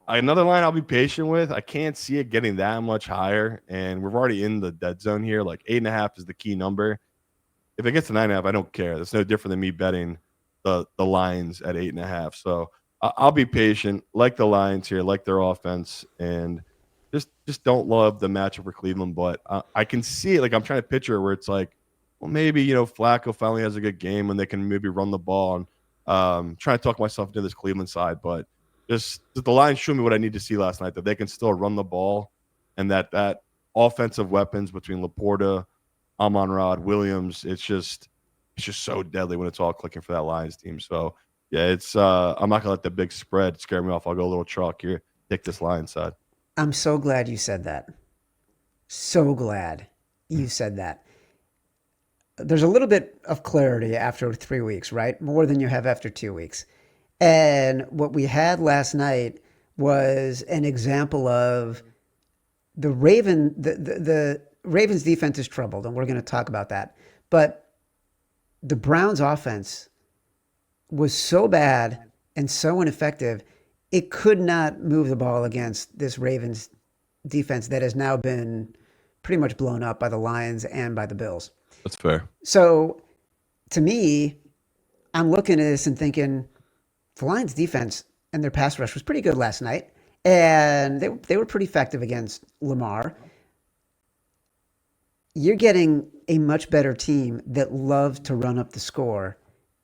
another line I'll be patient with. I can't see it getting that much higher. And we're already in the dead zone here. Like 8.5 is the key number. If it gets to 9.5, I don't care. That's no different than me betting the Lions at 8.5. So I'll be patient, like the Lions here, like their offense, and just don't love the matchup for Cleveland. But I can see it. Like I'm trying to picture where it's like, well, maybe Flacco finally has a good game and they can maybe run the ball. And trying to talk myself into this Cleveland side, but just the Lions showed me what I need to see last night, that they can still run the ball, and that offensive weapons between Laporta, Amon-Ra, Williams, it's just so deadly when it's all clicking for that Lions team. So yeah, it's I'm not gonna let the big spread scare me off. I'll go a little chalk here, take this Lions side. I'm so glad you said that. So glad you said that. There's a little bit of clarity after 3 weeks, right? More than you have after 2 weeks. And what we had last night was an example of the Ravens defense is troubled, and we're going to talk about that. But the Browns offense was so bad and so ineffective, it could not move the ball against this Ravens defense that has now been pretty much blown up by the Lions and by the Bills. That's fair. So to me, I'm looking at this and thinking the Lions defense and their pass rush was pretty good last night. And they were pretty effective against Lamar. You're getting a much better team that loves to run up the score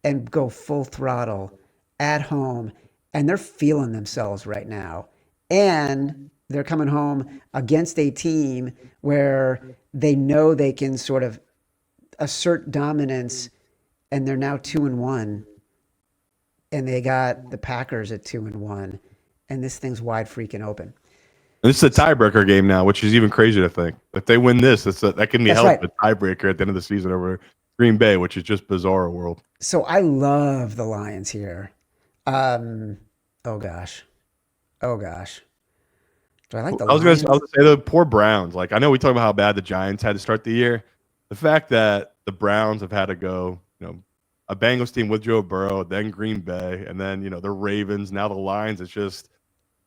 and go full throttle at home. And they're feeling themselves right now. And they're coming home against a team where they know they can sort of assert dominance, and they're now 2-1, and they got the Packers at 2-1, and this thing's wide freaking open. And this is a tiebreaker game now, which is even crazier to think. If they win this, that can be held right. a tiebreaker at the end of the season over Green Bay, which is just bizarre world. So I love the Lions here. Oh gosh. Do I like the Lions? I was gonna say the poor Browns. Like I know we talk about how bad the Giants had to start the year. The fact that the Browns have had to go, a Bengals team with Joe Burrow, then Green Bay, and then the Ravens, now the Lions. It's just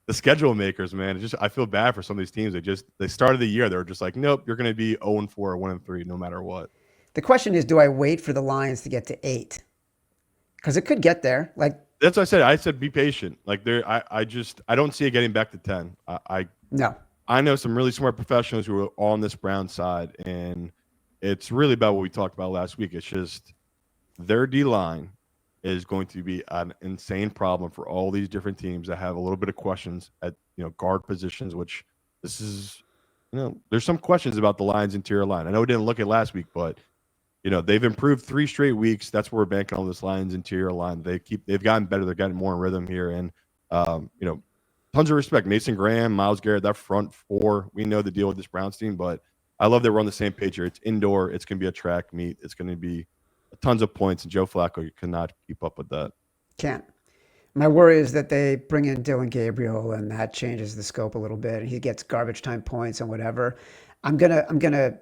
the schedule makers, man. It's just I feel bad for some of these teams. They started the year, they were just like, nope, you're going to be 0-4 or 1-3 no matter what. The question is, do I wait for the Lions to get to 8? Because it could get there. Like that's what I said. I said be patient. Like I don't see it getting back to 10. No. I know some really smart professionals who are on this Brown side, and it's really about what we talked about last week. It's just their D-line is going to be an insane problem for all these different teams that have a little bit of questions at guard positions, which this is there's some questions about the Lions interior line. I know we didn't look at last week, but they've improved 3 straight weeks. That's where we're banking on this Lions interior line. They've gotten better. They're getting more in rhythm here, and tons of respect. Mason Graham, Myles Garrett, that front four. We know the deal with this Browns team, but I love that we're on the same page here. It's indoor. It's going to be a track meet. It's going to be tons of points, and Joe Flacco cannot keep up with that. Can't. My worry is that they bring in Dylan Gabriel, and that changes the scope a little bit. He gets garbage time points and whatever. I'm gonna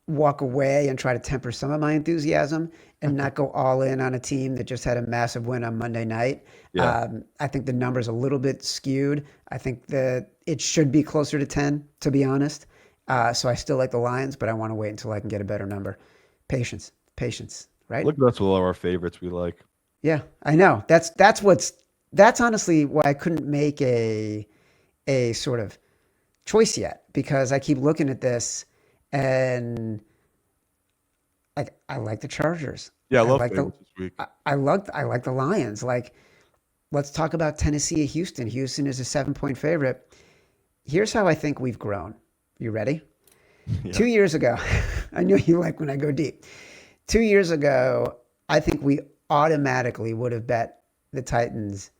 walk away and try to temper some of my enthusiasm and not go all in on a team that just had a massive win on Monday night. Yeah. I think the number's a little bit skewed. I think that it should be closer to 10, to be honest. So I still like the Lions, but I want to wait until I can get a better number. Patience, right? Look, that's all our favorites we like. Yeah, I know. That's honestly why I couldn't make a sort of choice yet, because I keep looking at this and I like the Chargers. Yeah, I love like favorites this week. I like the Lions. Like let's talk about Tennessee at Houston. Houston is a 7-point favorite. Here's how I think we've grown. You ready? Yeah. 2 years ago, I know you like when I go deep. 2 years ago, I think we automatically would have bet the Titans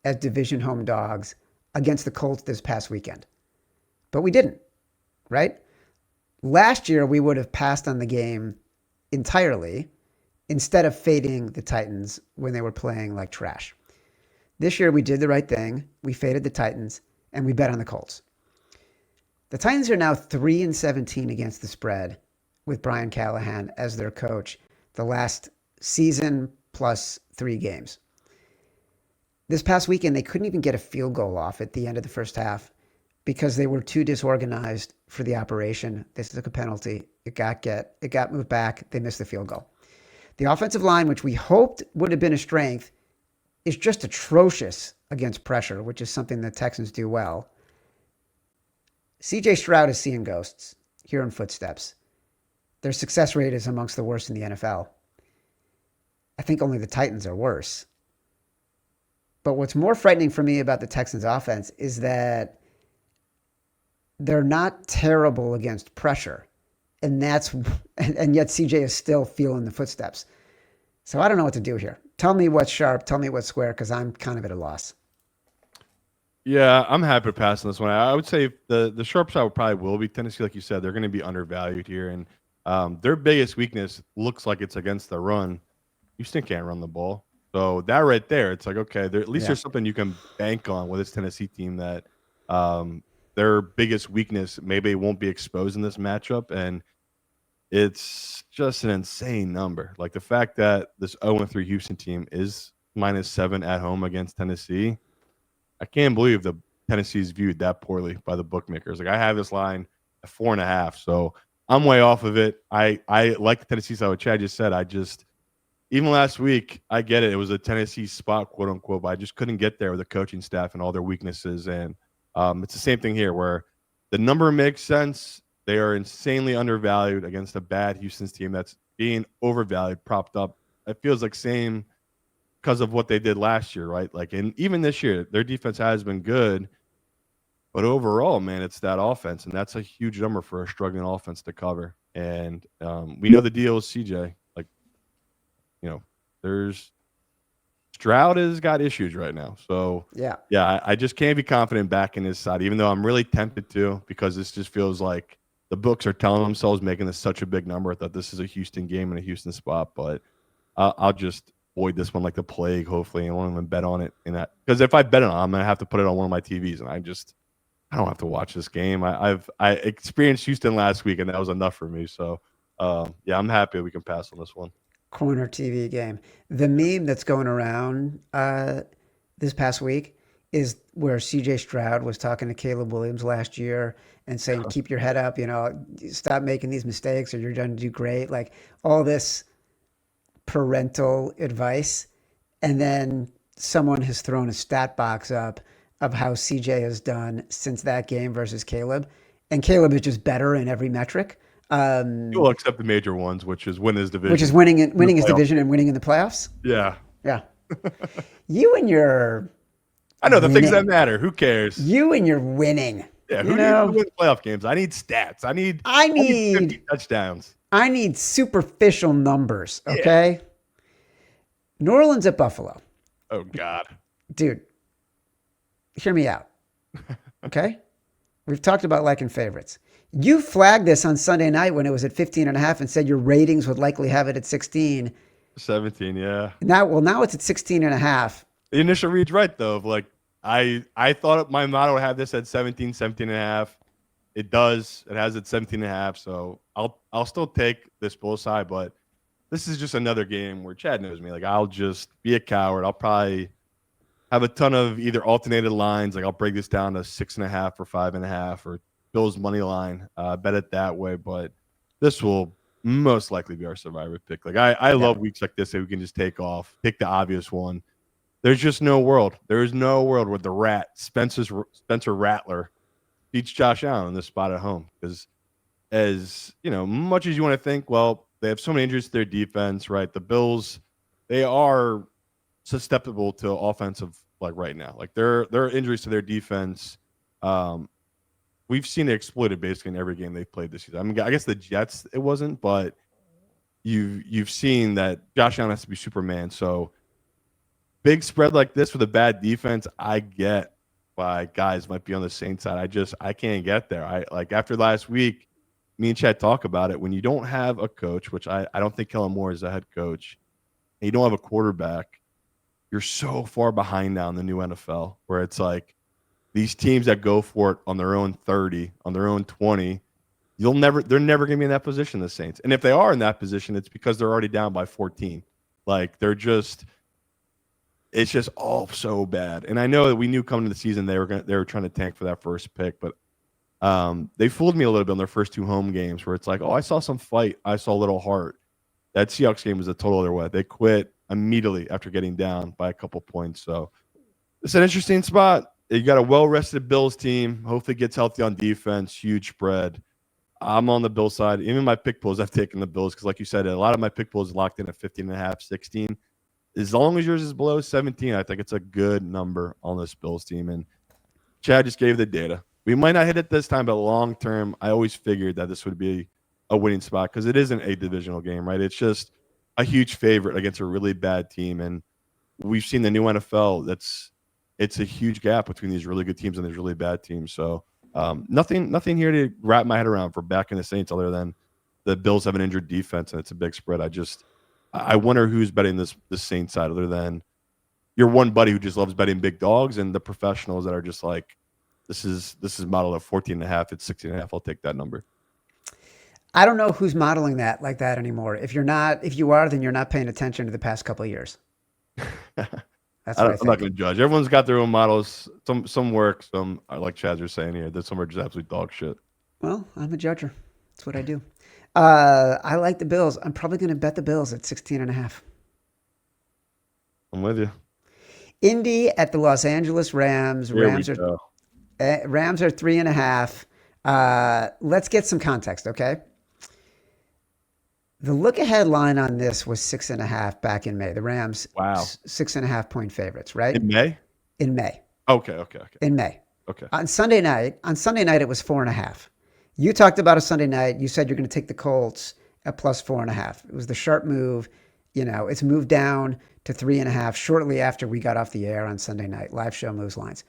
as division home dogs against the Colts this past weekend. But we didn't, right? Last year, we would have passed on the game entirely instead of fading the Titans when they were playing like trash. This year, we did the right thing. We faded the Titans, and we bet on the Colts. The Titans are now 3-17 against the spread with Brian Callahan as their coach the last season plus 3 games. This past weekend, they couldn't even get a field goal off at the end of the first half because they were too disorganized for the operation. They took a penalty. It got moved back. They missed the field goal. The offensive line, which we hoped would have been a strength, is just atrocious against pressure, which is something the Texans do well. CJ Stroud is seeing ghosts, hearing footsteps. Their success rate is amongst the worst in the NFL. I think only the Titans are worse. But what's more frightening for me about the Texans offense is that they're not terrible against pressure. And yet CJ is still feeling the footsteps. So I don't know what to do here. Tell me what's sharp. Tell me what's square, because I'm kind of at a loss. Yeah, I'm happy to pass on this one. I would say the sharp side probably will be Tennessee, like you said. They're going to be undervalued here, and their biggest weakness looks like it's against the run. Houston can't run the ball, so that right there, it's like okay, at least there's something you can bank on with this Tennessee team that their biggest weakness maybe it won't be exposed in this matchup, and it's just an insane number. Like the fact that this 0-3 Houston team is -7 at home against Tennessee. I can't believe the Tennessee's viewed that poorly by the bookmakers. Like I have this line at 4.5, so I'm way off of it. I like the Tennessee side. What Chad just said, even last week, I get it. It was a Tennessee spot, quote unquote, but I just couldn't get there with the coaching staff and all their weaknesses. And it's the same thing here, where the number makes sense. They are insanely undervalued against a bad Houston's team that's being overvalued, propped up. It feels like same because of what they did last year, right? Like, and even this year, their defense has been good, but overall, man, it's that offense, and that's a huge number for a struggling offense to cover. And we know the deal is CJ. Like, there's Stroud has got issues right now, so yeah, I just can't be confident back in his side, even though I'm really tempted to, because this just feels like the books are telling themselves making this such a big number that this is a Houston game and a Houston spot, but I'll just avoid this one like the plague, hopefully, and won't even bet on it in that. Because if I bet on it, I'm gonna have to put it on one of my TVs, and I don't have to watch this game. I experienced Houston last week, and that was enough for me. So yeah, I'm happy we can pass on this one. Corner TV game. The meme that's going around this past week is where CJ Stroud was talking to Caleb Williams last year and saying, keep your head up, stop making these mistakes or you're going to do great. Like all this parental advice. And then someone has thrown a stat box up of how CJ has done since that game versus Caleb. And Caleb is just better in every metric. You'll accept the major ones, which is win his division. Which is winning his division and winning in the playoffs? Yeah. Yeah. You and your I know the things that matter. Who cares? You and your winning. Yeah, who needs to win playoff games? I need stats. I need 50 touchdowns. I need superficial numbers, okay? Yeah. New Orleans at Buffalo. Oh, God. Dude, hear me out, okay? We've talked about liking favorites. You flagged this on Sunday night when it was at 15.5 and said your ratings would likely have it at 16. 17, yeah. Now it's at 16.5. The initial read's right, though. Of like, I thought my model would have this at 17.5. It does. It has it 17.5. So I'll still take this bull side, but this is just another game where Chad knows me. Like, I'll just be a coward. I'll probably have a ton of either alternated lines. Like, I'll break this down to 6.5 or 5.5 or Bills money line. Bet it that way. But this will most likely be our survivor pick. Like, I love weeks like this that we can just take off, pick the obvious one. There's just no world. There is no world where the rat, Spencer Rattler, beats Josh Allen in this spot at home. Because as, much as you want to think, well, they have so many injuries to their defense, right? The Bills, they are susceptible to offensive like right now. Like there are injuries to their defense. We've seen it exploited basically in every game they've played this season. I mean, I guess the Jets it wasn't, but you've seen that Josh Allen has to be Superman. So big spread like this with a bad defense, I get why guys might be on the Saints side. I can't get there. I like after last week, me and Chad talk about it. When you don't have a coach, which I don't think Kellen Moore is a head coach, and you don't have a quarterback, you're so far behind now in the new NFL where it's like these teams that go for it on their own 30, on their own 20, they're never going to be in that position, the Saints. And if they are in that position, it's because they're already down by 14. Like it's just all so bad. And I know that we knew coming to the season they were trying to tank for that first pick, but they fooled me a little bit on their first 2 home games where it's like, oh, I saw some fight. I saw a little heart. That Seahawks game was a total other way. They quit immediately after getting down by a couple points. So it's an interesting spot. You got a well-rested Bills team. Hopefully gets healthy on defense. Huge spread. I'm on the Bills side. Even my pick pools, I've taken the Bills because, like you said, a lot of my pick pools locked in at 15.5, 16. As long as yours is below 17, I think it's a good number on this Bills team. And Chad just gave the data. We might not hit it this time, but long term, I always figured that this would be a winning spot because it isn't a divisional game, right? It's just a huge favorite against a really bad team. And we've seen the new NFL. It's a huge gap between these really good teams and these really bad teams. So nothing here to wrap my head around for backing the Saints other than the Bills have an injured defense and it's a big spread. I wonder who's betting this Saints side other than your one buddy who just loves betting big dogs and the professionals that are just like, this is modeled at 14.5. It's 16.5. I'll take that number. I don't know who's modeling that like that anymore. If you are, then you're not paying attention to the past couple of years. That's what I think. I'm not going to judge. Everyone's got their own models. Some work, some like Chaz was saying here. That some are just absolute dog shit. Well, I'm a judger. That's what I do. I like the Bills. I'm probably going to bet the Bills at 16.5. I'm with you. Indy at the Los Angeles Rams. Rams are 3.5. Let's get some context, okay? The look-ahead line on this was 6.5 back in May. The Rams, 6.5 point favorites, right? In May? In May. Okay. In May. Okay. On Sunday night, it was 4.5. You talked about a Sunday night. You said you're going to take the Colts at plus 4.5. It was the sharp move. It's moved down to 3.5 shortly after we got off the air on Sunday night. Live show moves lines.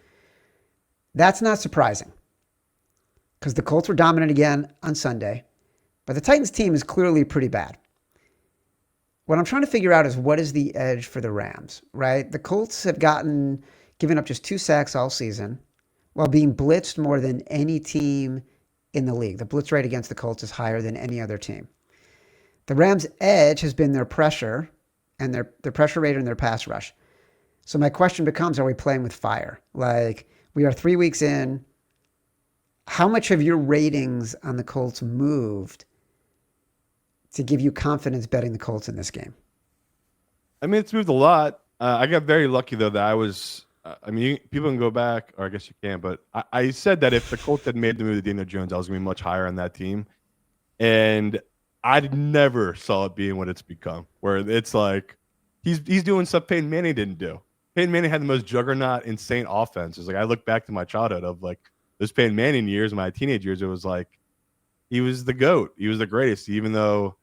That's not surprising because the Colts were dominant again on Sunday. But the Titans team is clearly pretty bad. What I'm trying to figure out is what is the edge for the Rams, right? The Colts have given up just 2 sacks all season while being blitzed more than any team in the league. The blitz rate against the Colts is higher than any other team. The Rams' edge has been their pressure and their pressure rate and their pass rush. So my question becomes, are we playing with fire? Like, we are 3 weeks in. How much have your ratings on the Colts moved to give you confidence betting the Colts in this game? I mean, it's moved a lot. I got very lucky, though, that I was people can go back, or I guess you can, but I said that if the Colts had made the move to Daniel Jones, I was going to be much higher on that team. And I never saw it being what it's become, where it's like he's doing stuff Peyton Manning didn't do. Peyton Manning had the most juggernaut, insane offenses. Like, I look back to my childhood of, like, those Peyton Manning years, my teenage years, it was like he was the GOAT. He was the greatest, even though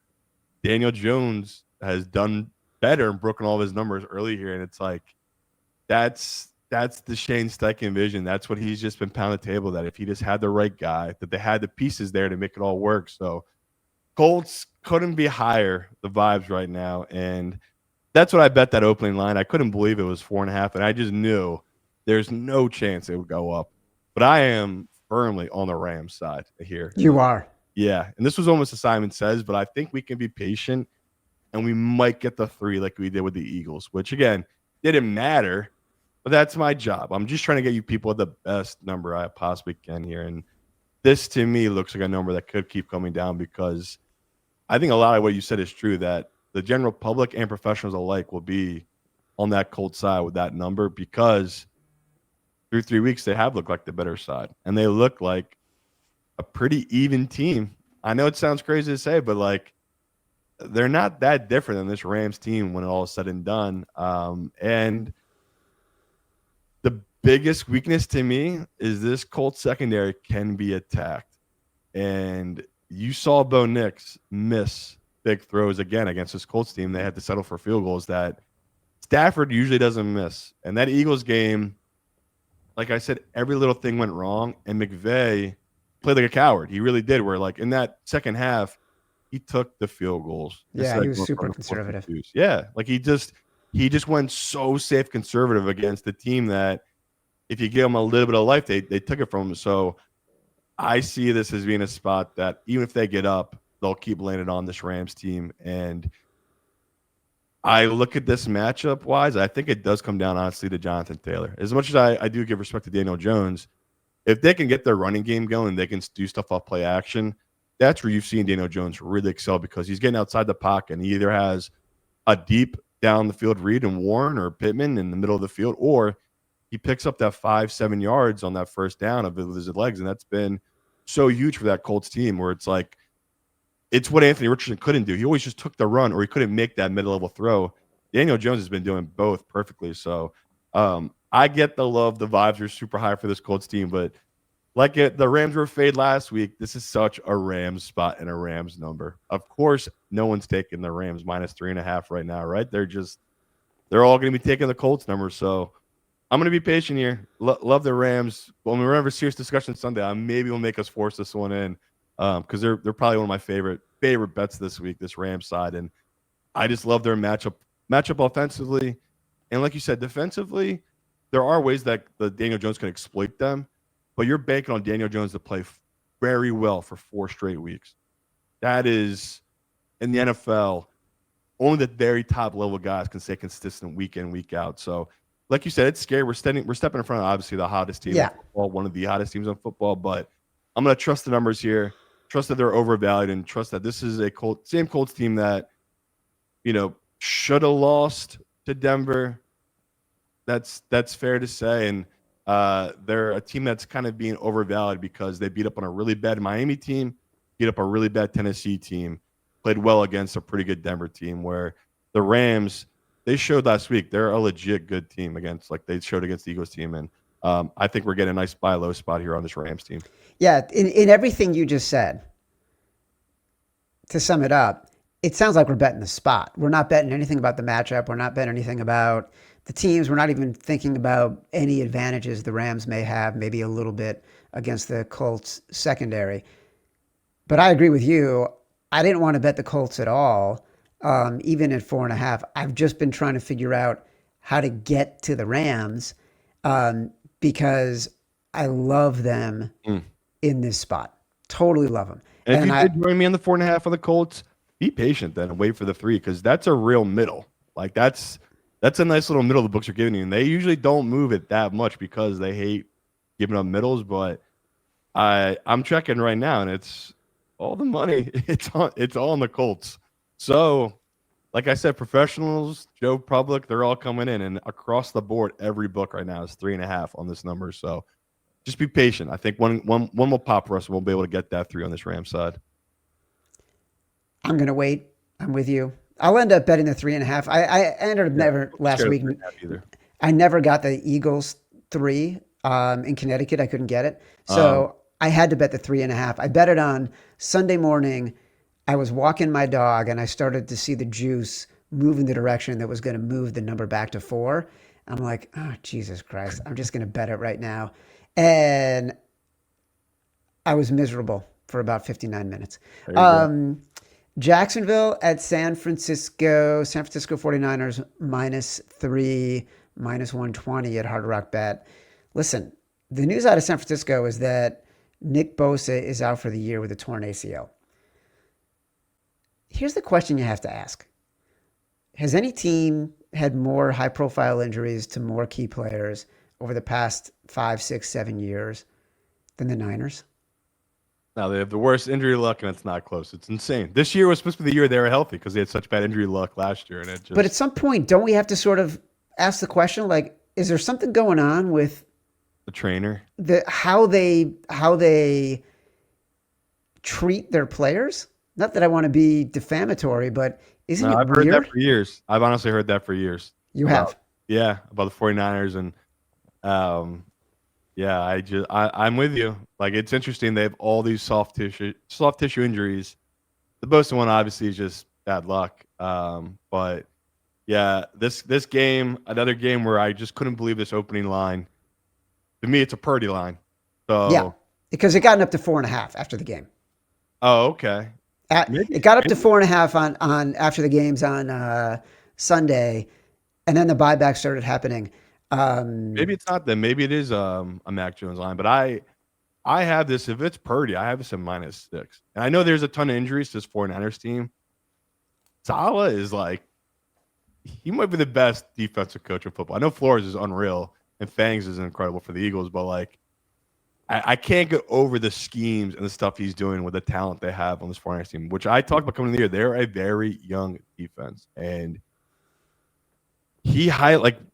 Daniel Jones has done better and broken all of his numbers early here. And it's like that's the Shane Steichen vision. That's what he's just been pounding the table, that if he just had the right guy, that they had the pieces there to make it all work. So Colts couldn't be higher, the vibes right now. And that's what I bet that opening line. I couldn't believe it was 4.5, and I just knew there's no chance it would go up. But I am firmly on the Rams side here. You are. Yeah. And this was almost a Simon Says, but I think we can be patient and we might get the 3 like we did with the Eagles, which, again, didn't matter. But that's my job. I'm just trying to get you people the best number I possibly can here. And this, to me, looks like a number that could keep coming down because I think a lot of what you said is true, that the general public and professionals alike will be on that Colts side with that number because through 3 weeks, they have looked like the better side. And they look like a pretty even team. I know it sounds crazy to say, but, like, they're not that different than this Rams team when it all is said and done. And The biggest weakness to me is this Colts secondary can be attacked. And you saw Bo Nix miss big throws again against this Colts team. They had to settle for field goals that Stafford usually doesn't miss. And that Eagles game, like I said, every little thing went wrong. And McVay played like a coward. He really did. Where like in that second half, he took the field goals. Yeah, he was super conservative. Yeah, like he just went so safe conservative against the team that if you give them a little bit of life, they took it from him. So I see this as being a spot that even if they get up, they'll keep landing on this Rams team. And I look at this matchup wise, I think it does come down honestly to Jonathan Taylor. As much as I do give respect to Daniel Jones, if they can get their running game going, they can do stuff off play action. That's where you've seen Daniel Jones really excel because he's getting outside the pocket and he either has a deep down the field read in Warren or Pittman in the middle of the field, or he picks up that 5-7 yards on that first down of his legs. And that's been so huge for that Colts team where it's like, it's what Anthony Richardson couldn't do. He always just took the run or he couldn't make that mid-level throw. Daniel Jones has been doing both perfectly. So I get the love. The vibes are super high for this Colts team, but like the Rams were fade last week, this is such a Rams spot and a Rams number. Of course, no one's taking the Rams -3.5 right now, right? They're all going to be taking the Colts number. So I'm going to be patient here. Love the Rams. When we remember serious discussion Sunday, maybe we'll make us force this one in because they're probably one of my favorite bets this week, this Rams side. And I just love their matchup offensively. And like you said, defensively, there are ways that the Daniel Jones can exploit them. But you're banking on Daniel Jones to play very well for 4 straight weeks. That is, in the NFL, only the very top level guys can stay consistent week in, week out. So, like you said, it's scary. We're stepping in front of obviously the hottest team in football, one of the hottest teams in football. But I'm going to trust the numbers here, trust that they're overvalued, and trust that this is a same Colts team that, should have lost to Denver. That's fair to say. And they're a team that's kind of being overvalued because they beat up on a really bad Miami team, beat up a really bad Tennessee team, played well against a pretty good Denver team where the Rams, they showed last week they're a legit good team like they showed against the Eagles team. And I think we're getting a nice buy low spot here on this Rams team. Yeah, in everything you just said, to sum it up, it sounds like we're betting the spot. We're not betting anything about the matchup. We're not betting anything about the teams. We're not even thinking about any advantages the Rams may have, maybe a little bit against the Colts secondary. But I agree with you. I didn't want to bet the Colts at all, even at 4.5. I've just been trying to figure out how to get to the Rams because I love them in this spot. Totally love them. And if you did join me on the 4.5 on the Colts, be patient then and wait for the 3 because that's a real middle. Like that's a nice little middle the books are giving you. And they usually don't move it that much because they hate giving up middles. But I'm checking right now and it's all the money. It's all on the Colts. So like I said, professionals, Joe Public, they're all coming in. And across the board, every book right now is 3.5 on this number. So just be patient. I think one will pop for us and we'll be able to get that 3 on this Rams side. I'm going to wait. I'm with you. I'll end up betting the 3.5. I ended up never last week. I never got the Eagles 3 in Connecticut. I couldn't get it. So I had to bet the 3.5. I bet it on Sunday morning. I was walking my dog and I started to see the juice move in the direction that was going to move the number back to 4. I'm like, oh, Jesus Christ. I'm just going to bet it right now. And I was miserable for about 59 minutes. Jacksonville at San Francisco 49ers -3, -120 at Hard Rock Bet. Listen, the news out of San Francisco is that Nick Bosa is out for the year with a torn ACL. Here's the question you have to ask. Has any team had more high-profile injuries to more key players over the past 5, 6, 7 years than the Niners? No, they have the worst injury luck, and it's not close. It's insane. This year was supposed to be the year they were healthy because they had such bad injury luck last year. But at some point, don't we have to sort of ask the question, like, is there something going on with the trainer? How they treat their players? Not that I want to be defamatory, but isn't it weird? I've heard that for years. I've honestly heard that for years. You have? Yeah, about the 49ers and Um, yeah, I'm with you. Like it's interesting. They have all these soft tissue injuries. The Bosa one obviously is just bad luck. But yeah, this game, another game where I just couldn't believe this opening line. To me, it's a Purdy line. Yeah, So, because it gotten up to 4.5 after the game. oh, okay. It Maybe got up to maybe 4.5 on after the games on Sunday, and then the buyback started happening. maybe it's not them. Maybe it is a Mac Jones line. But I have this. If it's Purdy, I have this in -6. And I know there's a ton of injuries to this 49ers team. Saleh is like he might be the best defensive coach in football. I know Flores is unreal and Fangs is incredible for the Eagles, but like I can't get over the schemes and the stuff he's doing with the talent they have on this 49ers team, which I talked about coming in the year. They're a very young defense. And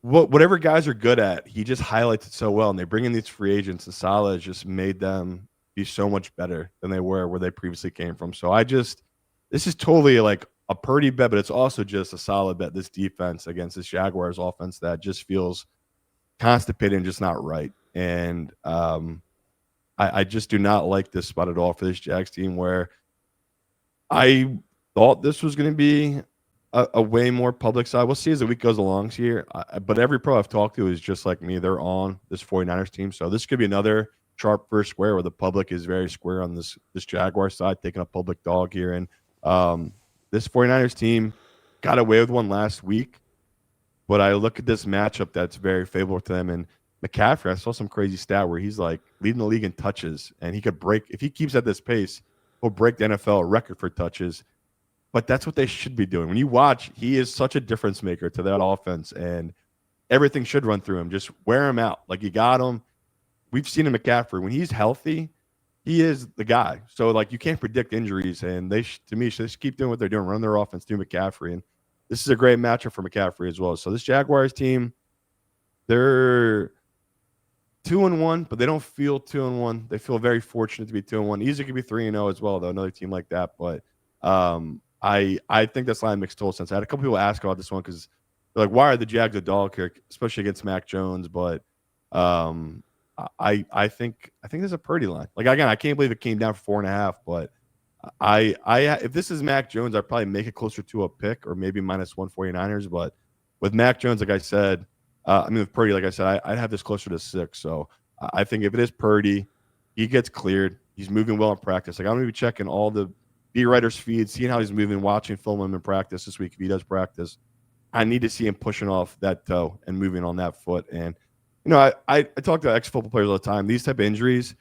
whatever guys are good at, he just highlights it so well. And they bring in these free agents, and Saleh has just made them be so much better than they were where they previously came from. So this is totally like a Purdy bet, but it's also just a solid bet. This defense against this Jaguars offense that just feels constipated and just not right. And I just do not like this spot at all for this Jags team where I thought this was going to be a way more public side. We'll see as the week goes along here. But every pro I've talked to is just like me. They're on this 49ers team. So this could be another sharp first square where the public is very square on this Jaguar side, taking a public dog here. And this 49ers team got away with one last week. But I look at this matchup that's very favorable to them. And McCaffrey, I saw some crazy stat where he's like leading the league in touches. And he could break, if he keeps at this pace, he'll break the NFL record for touches. But that's what they should be doing. When you watch, he is such a difference maker to that offense, and everything should run through him. Just wear him out. Like you got him. We've seen him McCaffrey. When he's healthy, he is the guy. So like you can't predict injuries, and to me, should just keep doing what they're doing, run their offense through McCaffrey. And this is a great matchup for McCaffrey as well. So this Jaguars team, they're 2-1, but they don't feel 2-1. They feel very fortunate to be 2-1. Easily could be 3-0 as well, though. Another team like that, but I think this line makes total sense. I had a couple people ask about this one because they're like, why are the Jags a dog here, especially against Mac Jones? But I think there's a Purdy line. Like again, I can't believe it came down for 4.5. But I if this is Mac Jones, I'd probably make it closer to a pick or maybe -1 49ers. But with Mac Jones, like I said, with Purdy, like I said, I'd have this closer to 6. So I think if it is Purdy, he gets cleared. He's moving well in practice. Like I'm gonna be checking all the beat writers' feeds, seeing how he's moving, watching film him in practice this week. If he does practice, I need to see him pushing off that toe and moving on that foot. And I talk to ex-football players all the time. These type of injuries,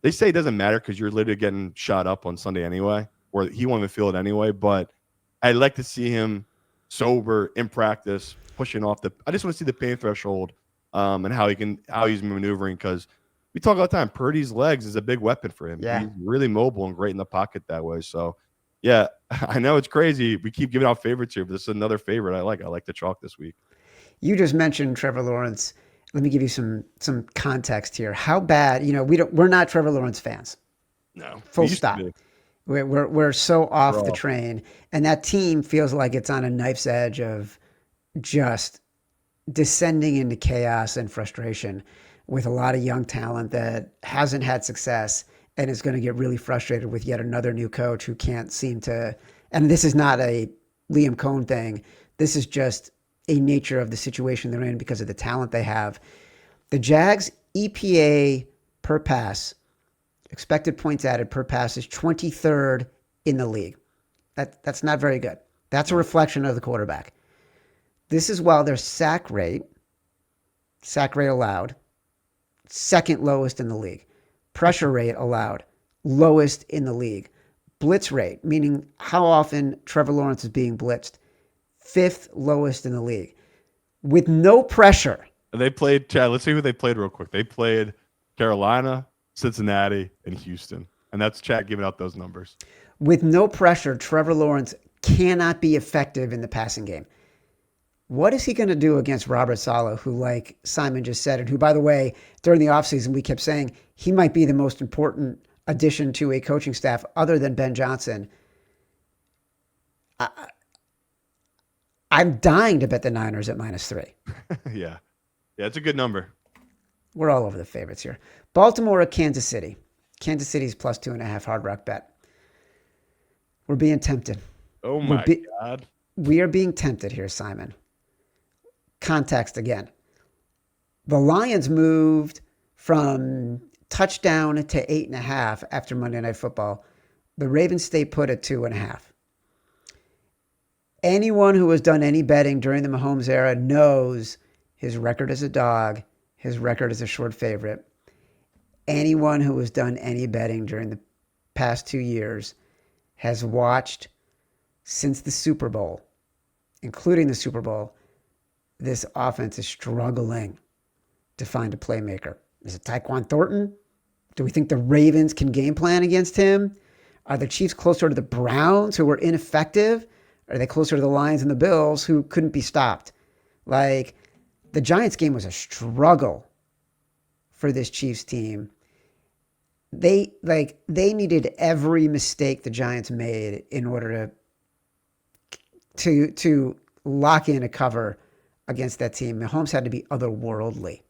they say it doesn't matter because you're literally getting shot up on Sunday anyway, or he won't even feel it anyway. But I'd like to see him sober in practice, pushing off I just want to see the pain threshold and how he's maneuvering, because we talk all the time. Purdy's legs is a big weapon for him. Yeah. He's really mobile and great in the pocket that way. So, yeah, I know it's crazy. We keep giving out favorites here, but this is another favorite I like. I like the chalk this week. You just mentioned Trevor Lawrence. Let me give you some context here. How bad? We're not Trevor Lawrence fans. No, Full stop. We're so off the train, and that team feels like it's on a knife's edge of just descending into chaos and frustration, with a lot of young talent that hasn't had success and is going to get really frustrated with yet another new coach who can't seem to. And this is not a Liam Cohn thing. This is just a nature of the situation they're in because of the talent they have. The Jags EPA per pass, expected points added per pass, is 23rd in the league. That's not very good. That's a reflection of the quarterback. This is while their sack rate allowed, second lowest in the league. Pressure rate allowed, lowest in the league. Blitz rate, meaning how often Trevor Lawrence is being blitzed, fifth lowest in the league. With no pressure. They played, Chad, let's see who they played real quick. They played Carolina, Cincinnati, and Houston. And that's Chad giving out those numbers. With no pressure, Trevor Lawrence cannot be effective in the passing game. What is he going to do against Robert Saleh, who, like Simon just said, and who, by the way, during the offseason, we kept saying he might be the most important addition to a coaching staff other than Ben Johnson? I'm dying to bet the Niners at -3. Yeah. Yeah, it's a good number. We're all over the favorites here. Baltimore or Kansas City? Kansas City's plus 2.5 Hard Rock bet. We're being tempted. Oh We're my God. we are being tempted here, Simon. Context again. The Lions moved from touchdown to 8.5 after Monday Night Football. The Ravens stay put at 2.5. Anyone who has done any betting during the Mahomes era knows his record as a dog, his record as a short favorite. Anyone who has done any betting during the past 2 years has watched since the Super Bowl, including the Super Bowl, this offense is struggling to find a playmaker. Is it Tyquan Thornton? Do we think the Ravens can game plan against him? Are the Chiefs closer to the Browns, who were ineffective? Are they closer to the Lions and the Bills, who couldn't be stopped? Like, the Giants game was a struggle for this Chiefs team. They needed every mistake the Giants made in order to lock in a cover against that team. Mahomes had to be otherworldly.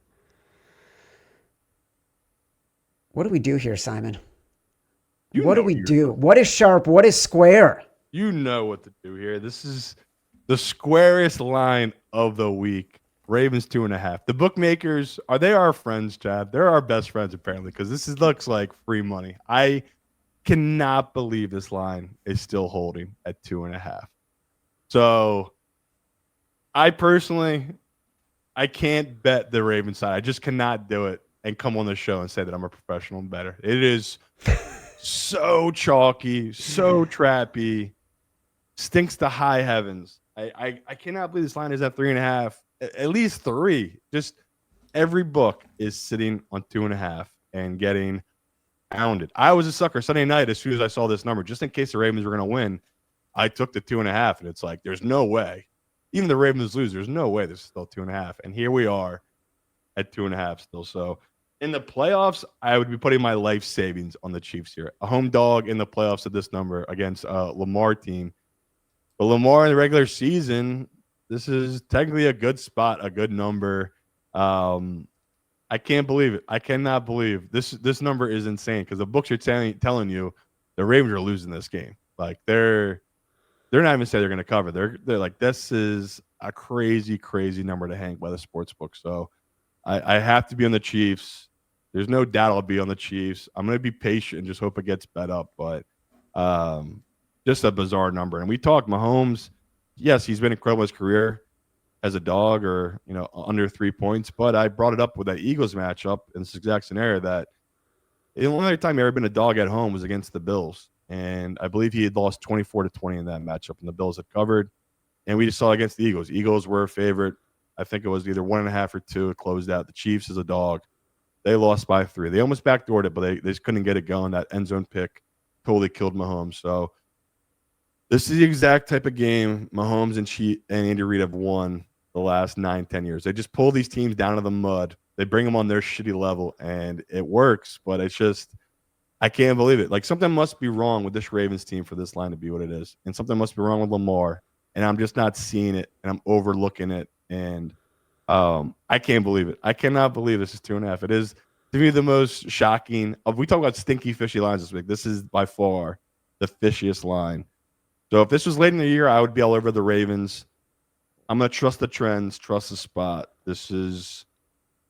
What do we do here, Simon? What do we do? What is sharp? What is square? You know what to do here. This is the squarest line of the week. Ravens 2.5. The bookmakers, are they our friends, Chad? They're our best friends, apparently, because looks like free money. I cannot believe this line is still holding at 2.5. So I can't bet the Ravens side. I just cannot do it and come on the show and say that I'm a professional bettor. It is so chalky, so trappy, stinks to high heavens. I cannot believe this line is at 3.5. At least 3. Just every book is sitting on 2.5 and getting pounded. I was a sucker Sunday night as soon as I saw this number, just in case the Ravens were going to win. I took the 2.5, and it's like, there's no way. Even the Ravens lose, there's no way this is still 2.5. And here we are at 2.5 still. So in the playoffs, I would be putting my life savings on the Chiefs here. A home dog in the playoffs at this number against a Lamar team. But Lamar in the regular season, this is technically a good spot, a good number. I can't believe it. I cannot believe this number is insane because the books are telling you the Ravens are losing this game. Like they're not even saying they're going to cover. They're like, this is a crazy, crazy number to hang by the sports book. So I have to be on the Chiefs. There's no doubt I'll be on the Chiefs. I'm going to be patient and just hope it gets bet up. But just a bizarre number. And we talked Mahomes. Yes, he's been incredible in his career as a dog or, under 3 points. But I brought it up with that Eagles matchup in this exact scenario that the only other time he ever been a dog at home was against the Bills. And I believe he had lost 24-20 in that matchup, and the Bills had covered. And we just saw against the Eagles. Eagles were a favorite. I think it was either 1.5 or 2. It closed out. The Chiefs as a dog, they lost by 3. They almost backdoored it, but they just couldn't get it going. That end zone pick totally killed Mahomes. So this is the exact type of game Mahomes and Andy Reid have won the last 9-10 years. They just pull these teams down to the mud. They bring them on their shitty level, and it works. But it's just, I can't believe it. Like, something must be wrong with this Ravens team for this line to be what it is. And something must be wrong with Lamar. And I'm just not seeing it, and I'm overlooking it. And I can't believe it. I cannot believe this is 2.5. It is, to me, the most shocking. We talk about stinky, fishy lines this week. This is by far the fishiest line. So if this was late in the year, I would be all over the Ravens. I'm going to trust the trends, trust the spot. This is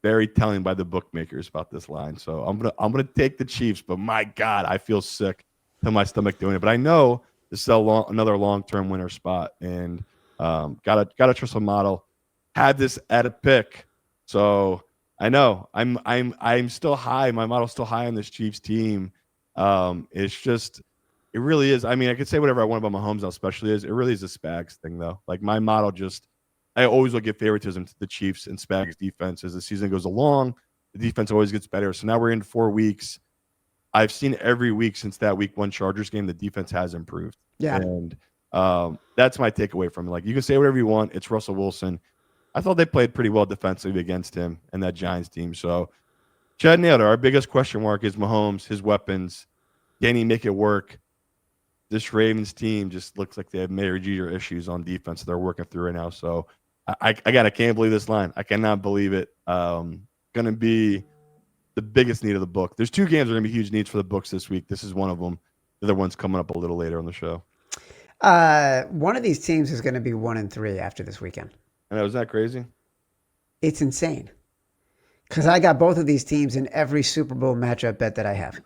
very telling by the bookmakers about this line. So I'm gonna take the Chiefs, but my God, I feel sick to my stomach doing it. But I know this is another long-term winner spot, and gotta trust the model. Had this at a pick, so I know I'm still high. My model's still high on this Chiefs team. It's just, it really is. I mean, I could say whatever I want about Mahomes, how special he is. It really is a Spags thing, though. Like, my model just, I always will give favoritism to the Chiefs and Spags defense as the season goes along. The defense always gets better. So now we're in 4 weeks. I've seen every week since that week 1 Chargers game, the defense has improved. Yeah. And that's my takeaway from it. Like, you can say whatever you want. It's Russell Wilson. I thought they played pretty well defensively against him and that Giants team. So, Chad nailed it. Our biggest question mark is Mahomes, his weapons. Can he make it work? This Ravens team just looks like they have major issues on defense they're working through right now. So, I can't believe this line. I cannot believe it. going to be the biggest need of the book? There's 2 games that are going to be huge needs for the books this week. This is one of them. The other one's coming up a little later on the show. One of these teams is going to be 1-3 after this weekend. I know, isn't that crazy? It's insane. Because I got both of these teams in every Super Bowl matchup bet that I have.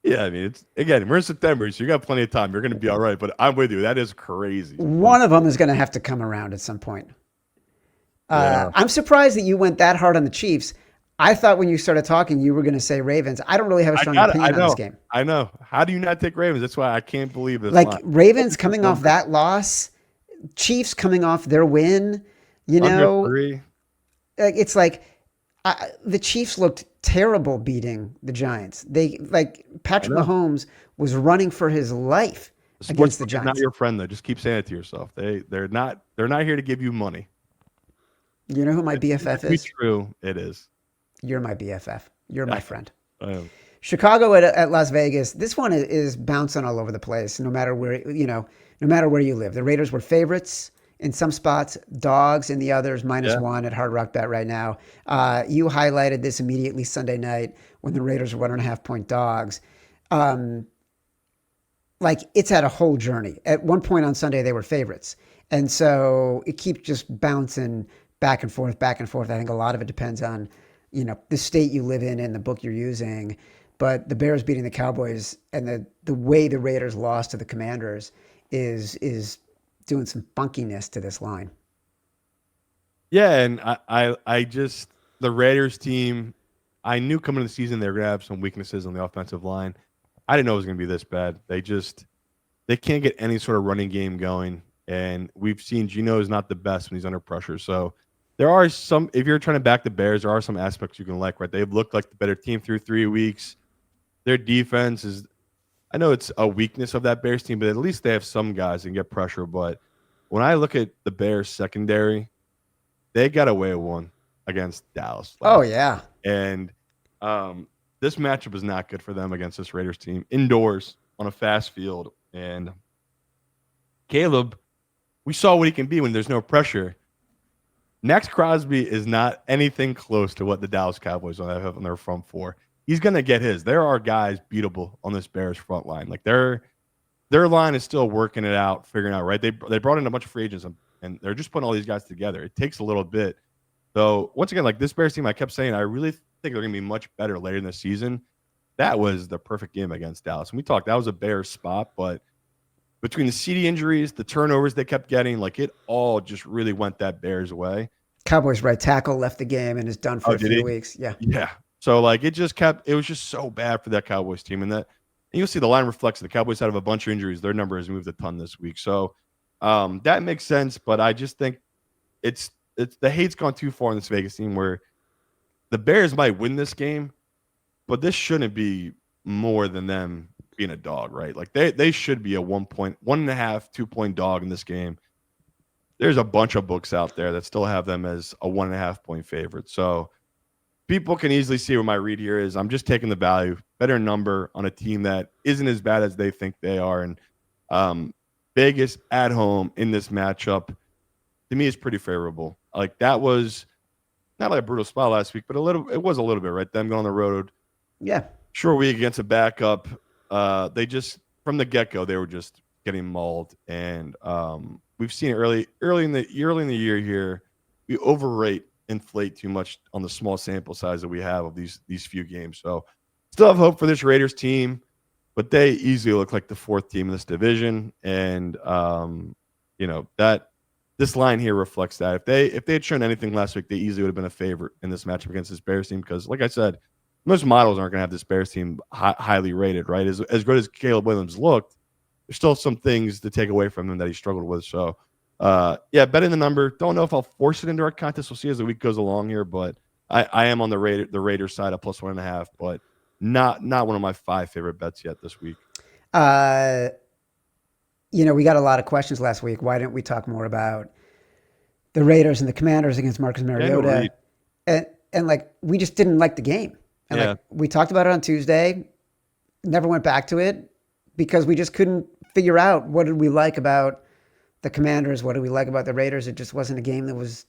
Yeah, I mean, it's again, we're in September, so you got plenty of time. You're going to be all right. But I'm with you. That is crazy. One of them is going to have to come around at some point. Yeah. I'm surprised that you went that hard on the Chiefs. I thought when you started talking, you were going to say Ravens. I don't really have a strong opinion on this game. I know. How do you not take Ravens? That's why I can't believe this. Like Ravens coming off that loss, Chiefs coming off their win. You know, it's like the Chiefs looked terrible beating the Giants. Patrick Mahomes was running for his life against the Giants. Not your friend though. Just keep saying it to yourself. They're not here to give you money. You know who my BFF is? True, it is. You're my BFF. You're my friend. I am. Chicago at Las Vegas. This one is bouncing all over the place. No matter where you live. The Raiders were favorites in some spots, dogs in the others, -1 at Hard Rock Bet right now. You highlighted this immediately Sunday night when the Raiders were 1.5-point dogs. It's had a whole journey. At one point on Sunday, they were favorites. And so it keeps just bouncing back and forth, back and forth. I think a lot of it depends on, the state you live in and the book you're using. But the Bears beating the Cowboys and the way the Raiders lost to the Commanders is doing some funkiness to this line. Yeah, and I just the Raiders team, I knew coming into the season they were going to have some weaknesses on the offensive line. I didn't know it was going to be this bad. They can't get any sort of running game going, and we've seen Geno is not the best when he's under pressure. So there are some, if you're trying to back the Bears, there are some aspects you can like, right? They've looked like the better team through 3 weeks. Their defense is, I know it's a weakness of that Bears team, but at least they have some guys that can get pressure. But when I look at the Bears secondary, they got away with one against Dallas. Oh, yeah. And this matchup is not good for them against this Raiders team indoors on a fast field. And Caleb, we saw what he can be when there's no pressure. Max Crosby is not anything close to what the Dallas Cowboys have on their front four. He's going to get his. There are guys beatable on this Bears front line. Like their line is still working it out, figuring out, right? They brought in a bunch of free agents, and they're just putting all these guys together. It takes a little bit. So, once again, like this Bears team, I kept saying, I really think they're going to be much better later in the season. That was the perfect game against Dallas. And we talked, that was a Bears spot, but between the CD injuries, the turnovers they kept getting, like it all just really went that Bears way. Cowboys right tackle left the game and is done for a few weeks. Yeah. Yeah. So, like, it was just so bad for that Cowboys team. And you'll see the line reflects the Cowboys out of a bunch of injuries. Their number has moved a ton this week. So, that makes sense. But I just think it's the hate's gone too far in this Vegas team where the Bears might win this game, but this shouldn't be more than them being a dog, right? Like, they should be a 1.5, 2-point dog in this game. There's a bunch of books out there that still have them as a 1.5-point favorite. So people can easily see what my read here is. I'm just taking the value, better number on a team that isn't as bad as they think they are. And Vegas at home in this matchup, to me, is pretty favorable. Like that was not like a brutal spot last week, but it was a little bit, right? Them going on the road. Yeah. Short week against a backup. They just, from the get-go, they were just getting mauled. And we've seen it early in the year here. We inflate too much on the small sample size that we have of these few games. So still have hope for this Raiders team, but they easily look like the 4th team in this division. And that this line here reflects that. If they had shown anything last week, they easily would have been a favorite in this matchup against this Bears team. Because like I said, most models aren't going to have this Bears team highly rated, right? As good as Caleb Williams looked, there's still some things to take away from him that he struggled with. So, betting the number. Don't know if I'll force it into our contest. We'll see as the week goes along here, but I am on the Raiders side at +1.5, but not one of my 5 favorite bets yet this week. We got a lot of questions last week. Why didn't we talk more about the Raiders and the Commanders against Marcus Mariota? And like we just didn't like the game. And like we talked about it on Tuesday, never went back to it because we just couldn't figure out what did we like about the Commanders, what did we like about the Raiders. It just wasn't a game that was,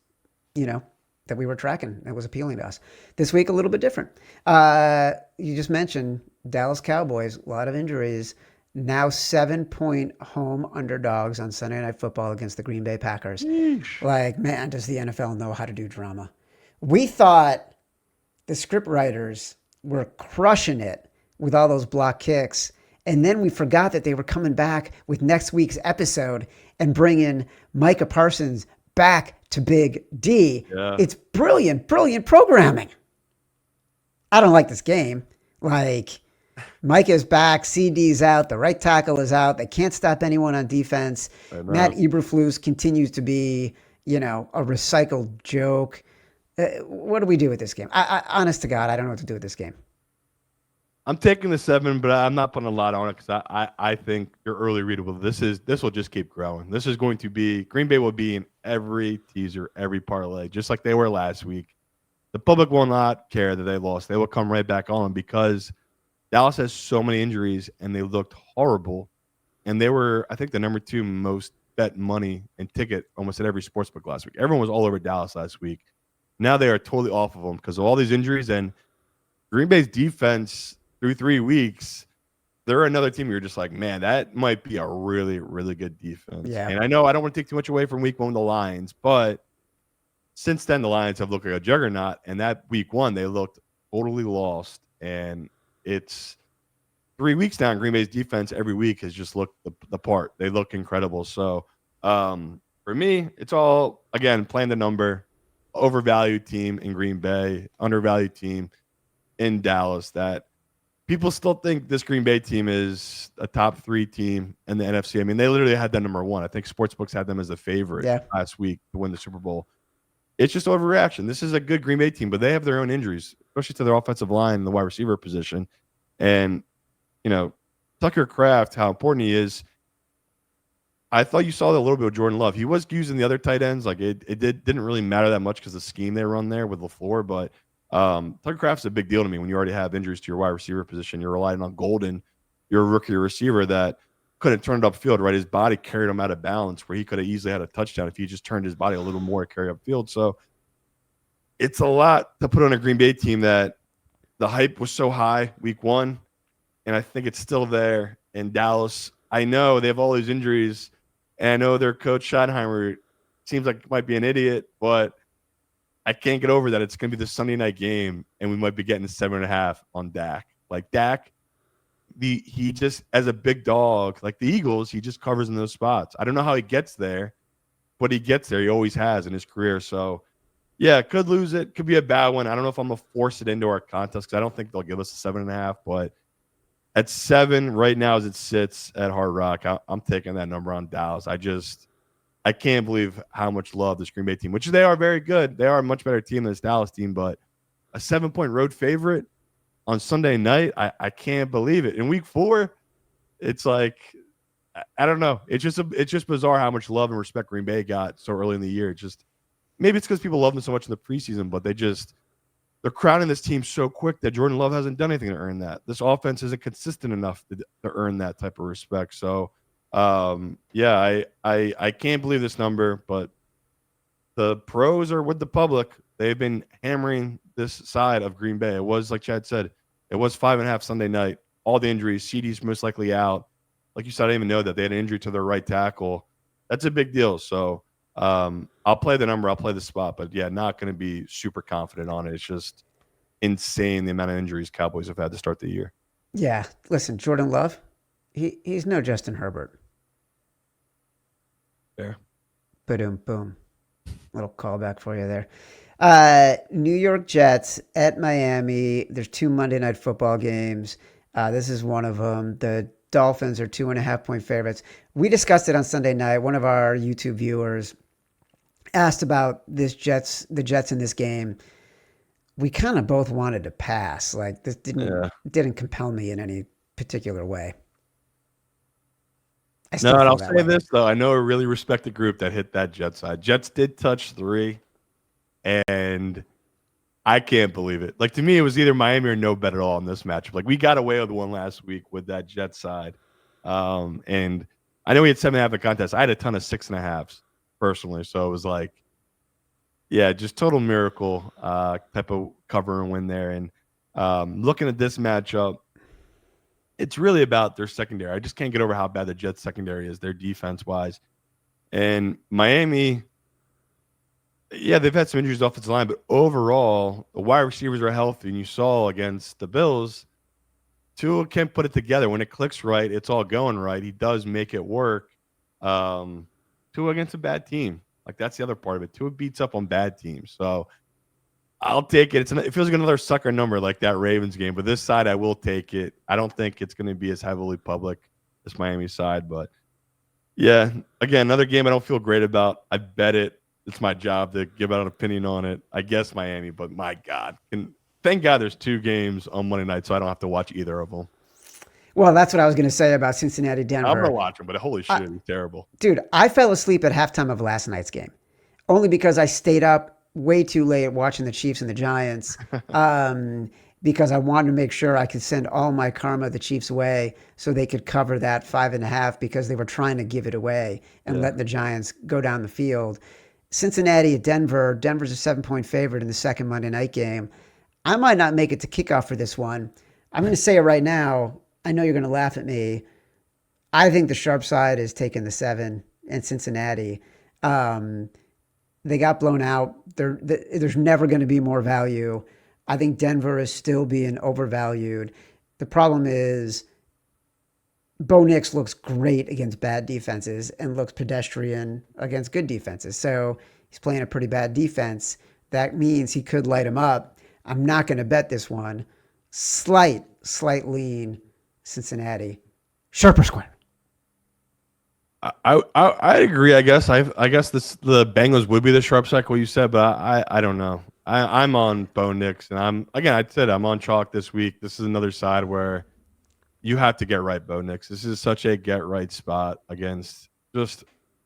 that we were tracking that was appealing to us. This week, a little bit different. You just mentioned Dallas Cowboys, a lot of injuries. Now 7-point home underdogs on Sunday Night Football against the Green Bay Packers. Yeesh. Like, man, does the NFL know how to do drama? We thought the script writers were crushing it with all those block kicks. And then we forgot that they were coming back with next week's episode and bringing Micah Parsons back to Big D. Yeah. It's brilliant, brilliant programming. I don't like this game. Like, Micah's back, CD's out, the right tackle is out. They can't stop anyone on defense. Matt Eberflus continues to be, a recycled joke. What do we do with this game? Honest to God, I don't know what to do with this game. I'm taking the 7, but I'm not putting a lot on it because I think your early readable. This will just keep growing. This is going to be Green Bay will be in every teaser, every parlay, just like they were last week. The public will not care that they lost. They will come right back on because Dallas has so many injuries and they looked horrible. And they were, I think, the number 2 most bet money and ticket almost at every sportsbook last week. Everyone was all over Dallas last week. Now they are totally off of them because of all these injuries. And Green Bay's defense through 3 weeks, they're another team you're just like, man, that might be a really, really good defense. Yeah. And I know I don't want to take too much away from week 1 with the Lions, but since then the Lions have looked like a juggernaut. And that week 1, they looked totally lost. And it's 3 weeks now, Green Bay's defense every week has just looked the part. They look incredible. So for me, it's all, again, playing the number. Overvalued team in Green Bay, undervalued team in Dallas. That people still think this Green Bay team is a top 3 team in the NFC. I mean, they literally had them number 1. I think sportsbooks had them as the favorite last week to win the Super Bowl. It's just overreaction. This is a good Green Bay team, but they have their own injuries, especially to their offensive line and the wide receiver position. And, Tucker Kraft, how important he is. I thought you saw that a little bit with Jordan Love. He was using the other tight ends. Like it didn't really matter that much because the scheme they run there with LaFleur. But Tucker Kraft's a big deal to me when you already have injuries to your wide receiver position. You're relying on Golden, your rookie receiver that couldn't turn it upfield, right? His body carried him out of balance where he could have easily had a touchdown if he just turned his body a little more to carry upfield. So it's a lot to put on a Green Bay team that the hype was so high week 1, and I think it's still there. In Dallas, I know they have all these injuries. And I know their coach Schottenheimer seems like he might be an idiot, but I can't get over that. It's going to be the Sunday night game, and we might be getting 7.5 on Dak. Like Dak, he just, as a big dog, like the Eagles, he just covers in those spots. I don't know how he gets there, but he gets there. He always has in his career. So, yeah, could lose it. Could be a bad one. I don't know if I'm going to force it into our contest because I don't think they'll give us a 7.5, but at 7 right now as it sits at Hard Rock, I'm taking that number on Dallas. I can't believe how much love this Green Bay team, which they are very good. They are a much better team than this Dallas team, but a 7-point road favorite on Sunday night, I can't believe it. In week 4, it's like, I don't know. It's just bizarre how much love and respect Green Bay got so early in the year. Maybe it's because people love them so much in the preseason, but they're crowning this team so quick that Jordan Love hasn't done anything to earn that. This offense isn't consistent enough to earn that type of respect. So, I can't believe this number, but the pros are with the public. They've been hammering this side of Green Bay. It was, like Chad said, it was 5.5 Sunday night. All the injuries, CD's most likely out. Like you said, I didn't even know that they had an injury to their right tackle. That's a big deal. So, I'll play the number. I'll play the spot, but yeah, not going to be super confident on it. It's just insane the amount of injuries Cowboys have had to start the year. Yeah. Listen, Jordan Love, he's no Justin Herbert. Fair. Boom. Little callback for you there. New York Jets at Miami. There's 2 Monday Night Football games. This is one of them. The Dolphins are 2.5-point favorites. We discussed it on Sunday night. One of our YouTube viewers asked about the Jets in this game. We kind of both wanted to pass. Like this didn't compel me in any particular way. No, and I'll say this though. I know a really respected group that hit that Jets side. Jets did touch 3, and I can't believe it. Like to me, it was either Miami or no bet at all in this matchup. Like we got away with one last week with that Jets side, and I know we had 7.5 in the contest. I had a ton of 6.5s personally, so it was like Yeah, just total miracle type of cover and win there. And looking at this matchup, it's really about their secondary. I just can't get over how bad the Jets secondary is, their defense wise. And Miami, yeah, they've had some injuries off the line, but overall, the wide receivers are healthy. And you saw against the Bills, Tua can put it together. When it clicks right, it's all going right. He does make it work. Tua against a bad team. Like, that's the other part of it. Tua beats up on bad teams. So I'll take it. It feels like another sucker number like that Ravens game. But this side, I will take it. I don't think it's going to be as heavily public as Miami side. But, yeah, again, another game I don't feel great about. I bet it. It's my job to give out an opinion on it. I guess Miami, but my God. Thank God there's 2 games on Monday night, so I don't have to watch either of them. Well, that's what I was going to say about Cincinnati, Denver. I'm going to watch them, but holy shit, it was terrible. Dude, I fell asleep at halftime of last night's game, only because I stayed up way too late watching the Chiefs and the Giants, because I wanted to make sure I could send all my karma the Chiefs' way so they could cover that 5.5, because they were trying to give it away and let the Giants go down the field. Cincinnati at Denver. Denver's a 7-point favorite in the second Monday night game. I might not make it to kickoff for this one. I'm going to say it right now. I know you're going to laugh at me. I think the sharp side is taking the 7 in Cincinnati. They got blown out. There's never going to be more value. I think Denver is still being overvalued. The problem is Bo Nix looks great against bad defenses and looks pedestrian against good defenses. So he's playing a pretty bad defense. That means he could light him up. I'm not going to bet this one. Slight lean Cincinnati. Sharper square. I agree. I guess the Bengals would be the sharp side, what you said, but I don't know. I'm on Bo Nix, and I said I'm on chalk this week. This is another side where you have to get right, Bo Nix. This is such a get right spot against just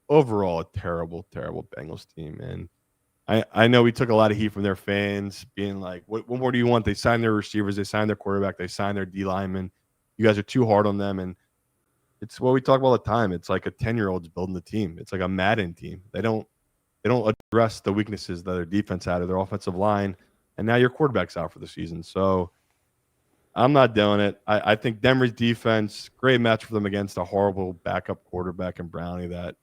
overall a terrible Bengals team. And I know we took a lot of heat from their fans being like, what more do you want? They signed their receivers, they signed their quarterback, they signed their D linemen. You guys are too hard on them. And it's what we talk about all the time. It's like a 10-year-old's building the team. It's like a Madden team. They don't address the weaknesses that their defense had or their offensive line. And now your quarterback's out for the season. So I'm not doing it. I think Denver's defense, great match for them against a horrible backup quarterback in Brownie that,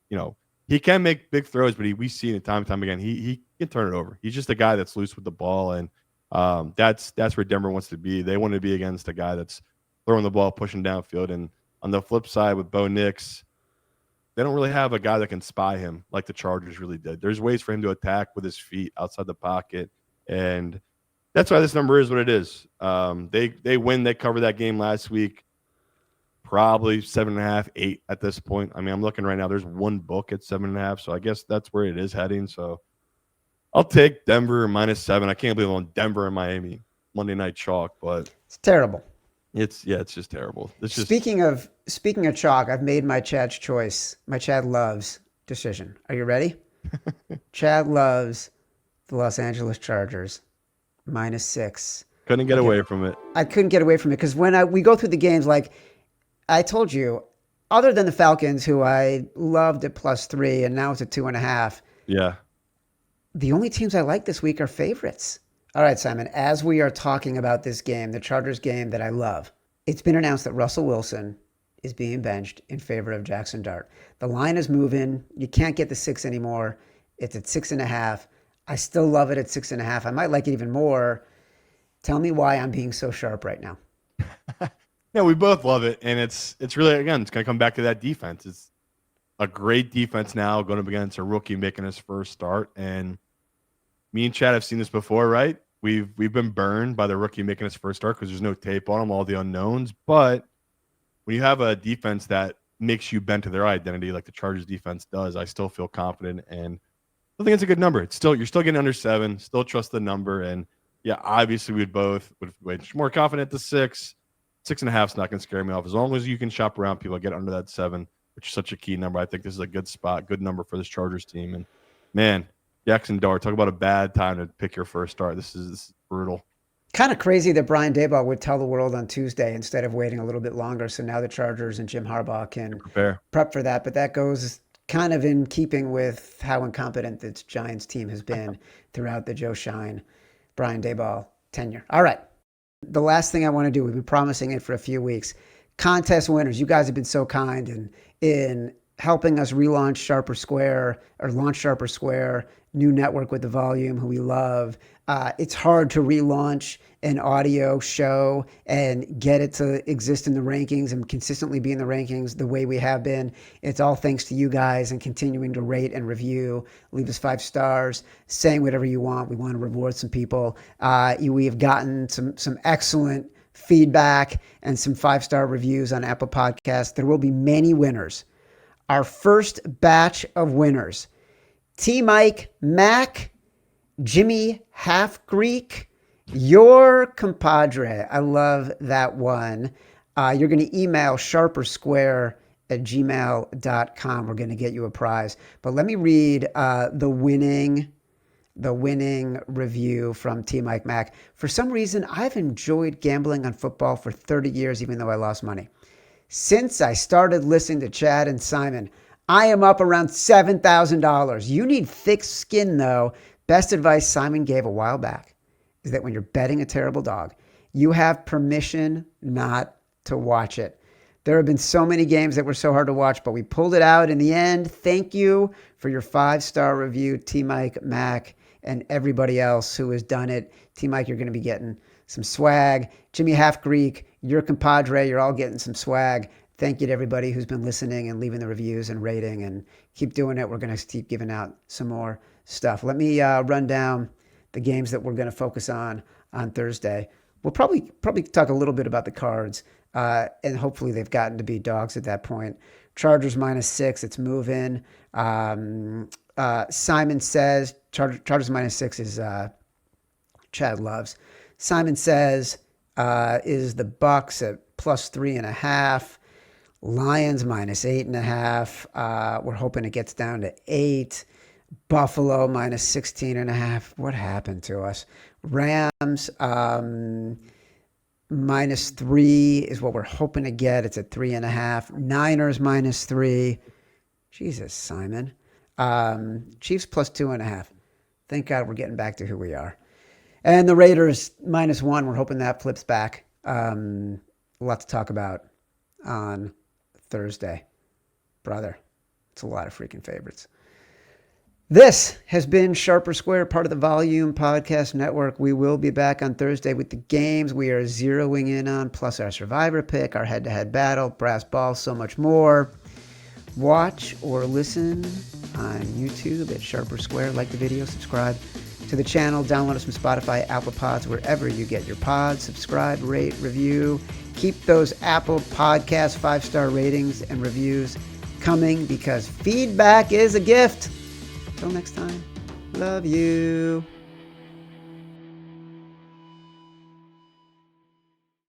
he can make big throws, but we see it time and time again. He can turn it over. He's just a guy that's loose with the ball, and that's where Denver wants to be. They want to be against a guy that's throwing the ball, pushing downfield. And on the flip side with Bo Nix, they don't really have a guy that can spy him like the Chargers really did. There's ways for him to attack with his feet outside the pocket, and that's why this number is what it is. They win. They cover that game last week. Probably 7.5, 8 at this point. I mean, I'm looking right now. There's one book at 7.5, so I guess that's where it is heading. So I'll take Denver -7. I can't believe I'm on Denver and Miami Monday night chalk, but it's terrible. It's just terrible. It's just speaking of chalk. I've made my Chad's choice. My Chad loves decision. Are you ready? Chad loves the Los Angeles Chargers -6. Couldn't get away from it. I couldn't get away from it because when we go through the games, like I told you, other than the Falcons, who I loved at +3, and now it's at 2.5. Yeah. The only teams I like this week are favorites. All right, Simon, as we are talking about this game, the Chargers game that I love, it's been announced that Russell Wilson is being benched in favor of Jackson Dart. The line is moving. You can't get the 6 anymore. It's at 6.5. I still love it at 6.5. I might like it even more. Tell me why I'm being so sharp right now. Yeah, we both love it, and it's really, again, it's going to come back to that defense. It's a great defense now going up against a rookie making his first start, and me and Chad have seen this before, right? We've been burned by the rookie making his first start because there's no tape on him, all the unknowns. But when you have a defense that makes you bend to their identity like the Chargers defense does, I still feel confident, and I think it's a good number. You're still getting under 7, still trust the number, and yeah, obviously would more confident at the 6. 6.5 is not going to scare me off. As long as you can shop around people, get under that 7, which is such a key number. I think this is a good spot, good number for this Chargers team. And man, Jackson Dart, talk about a bad time to pick your first start. This is brutal. Kind of crazy that Brian Daboll would tell the world on Tuesday instead of waiting a little bit longer. So now the Chargers and Jim Harbaugh can prep for that. But that goes kind of in keeping with how incompetent this Giants team has been throughout the Joe Shine, Brian Daboll tenure. All right. The last thing I want to do, we've been promising it for a few weeks. Contest winners. You guys have been so kind in helping us relaunch Sharper Square or launch Sharper Square, new network with the volume, who we love. It's hard to relaunch an audio show and get it to exist in the rankings and consistently be in the rankings the way we have been. It's all thanks to you guys and continuing to rate and review, leave us 5 stars, saying whatever you want. We want to reward some people. We have gotten some excellent feedback and some 5-star reviews on Apple Podcasts. There will be many winners. Our first batch of winners: T. Mike Mac, Jimmy Half Greek, your compadre. I love that one. You're going to email sharpersquare@gmail.com. We're going to get you a prize. But let me read the winning review from T. Mike Mac. For some reason, I've enjoyed gambling on football for 30 years, even though I lost money. Since I started listening to Chad and Simon, I am up around $7,000. You need thick skin, though. Best advice Simon gave a while back is that when you're betting a terrible dog, you have permission not to watch it. There have been so many games that were so hard to watch, but we pulled it out in the end. Thank you for your 5-star review, T. Mike Mac, and everybody else who has done it. T. Mike, you're going to be getting some swag. Jimmy Half Greek, your compadre, you're all getting some swag. Thank you to everybody who's been listening and leaving the reviews and rating, and keep doing it. We're going to keep giving out some more stuff. Let me run down the games that we're going to focus on Thursday. We'll probably talk a little bit about the Cards, and hopefully they've gotten to be dogs at that point. Chargers -6, it's moving. Simon says Chargers -6 is Chad loves. Simon says is the Bucs at +3.5. Lions -8.5. We're hoping it gets down to 8. Buffalo -16.5. What happened to us? Rams -3 is what we're hoping to get. It's at 3.5. Niners -3. Jesus, Simon. Chiefs +2.5. Thank God we're getting back to who we are. And the Raiders -1. We're hoping that flips back. A lot to talk about on Thursday. Brother, it's a lot of freaking favorites. This has been Sharper Square, part of the Volume Podcast Network. We will be back on Thursday with the games we are zeroing in on, plus our Survivor pick, our head-to-head battle, brass balls, so much more. Watch or listen on YouTube at Sharper Square. Like the video, subscribe to the channel, download us from Spotify, Apple Pods, wherever you get your pods. Subscribe, rate, review. Keep those Apple Podcast 5-star ratings and reviews coming, because feedback is a gift. Until next time, love you.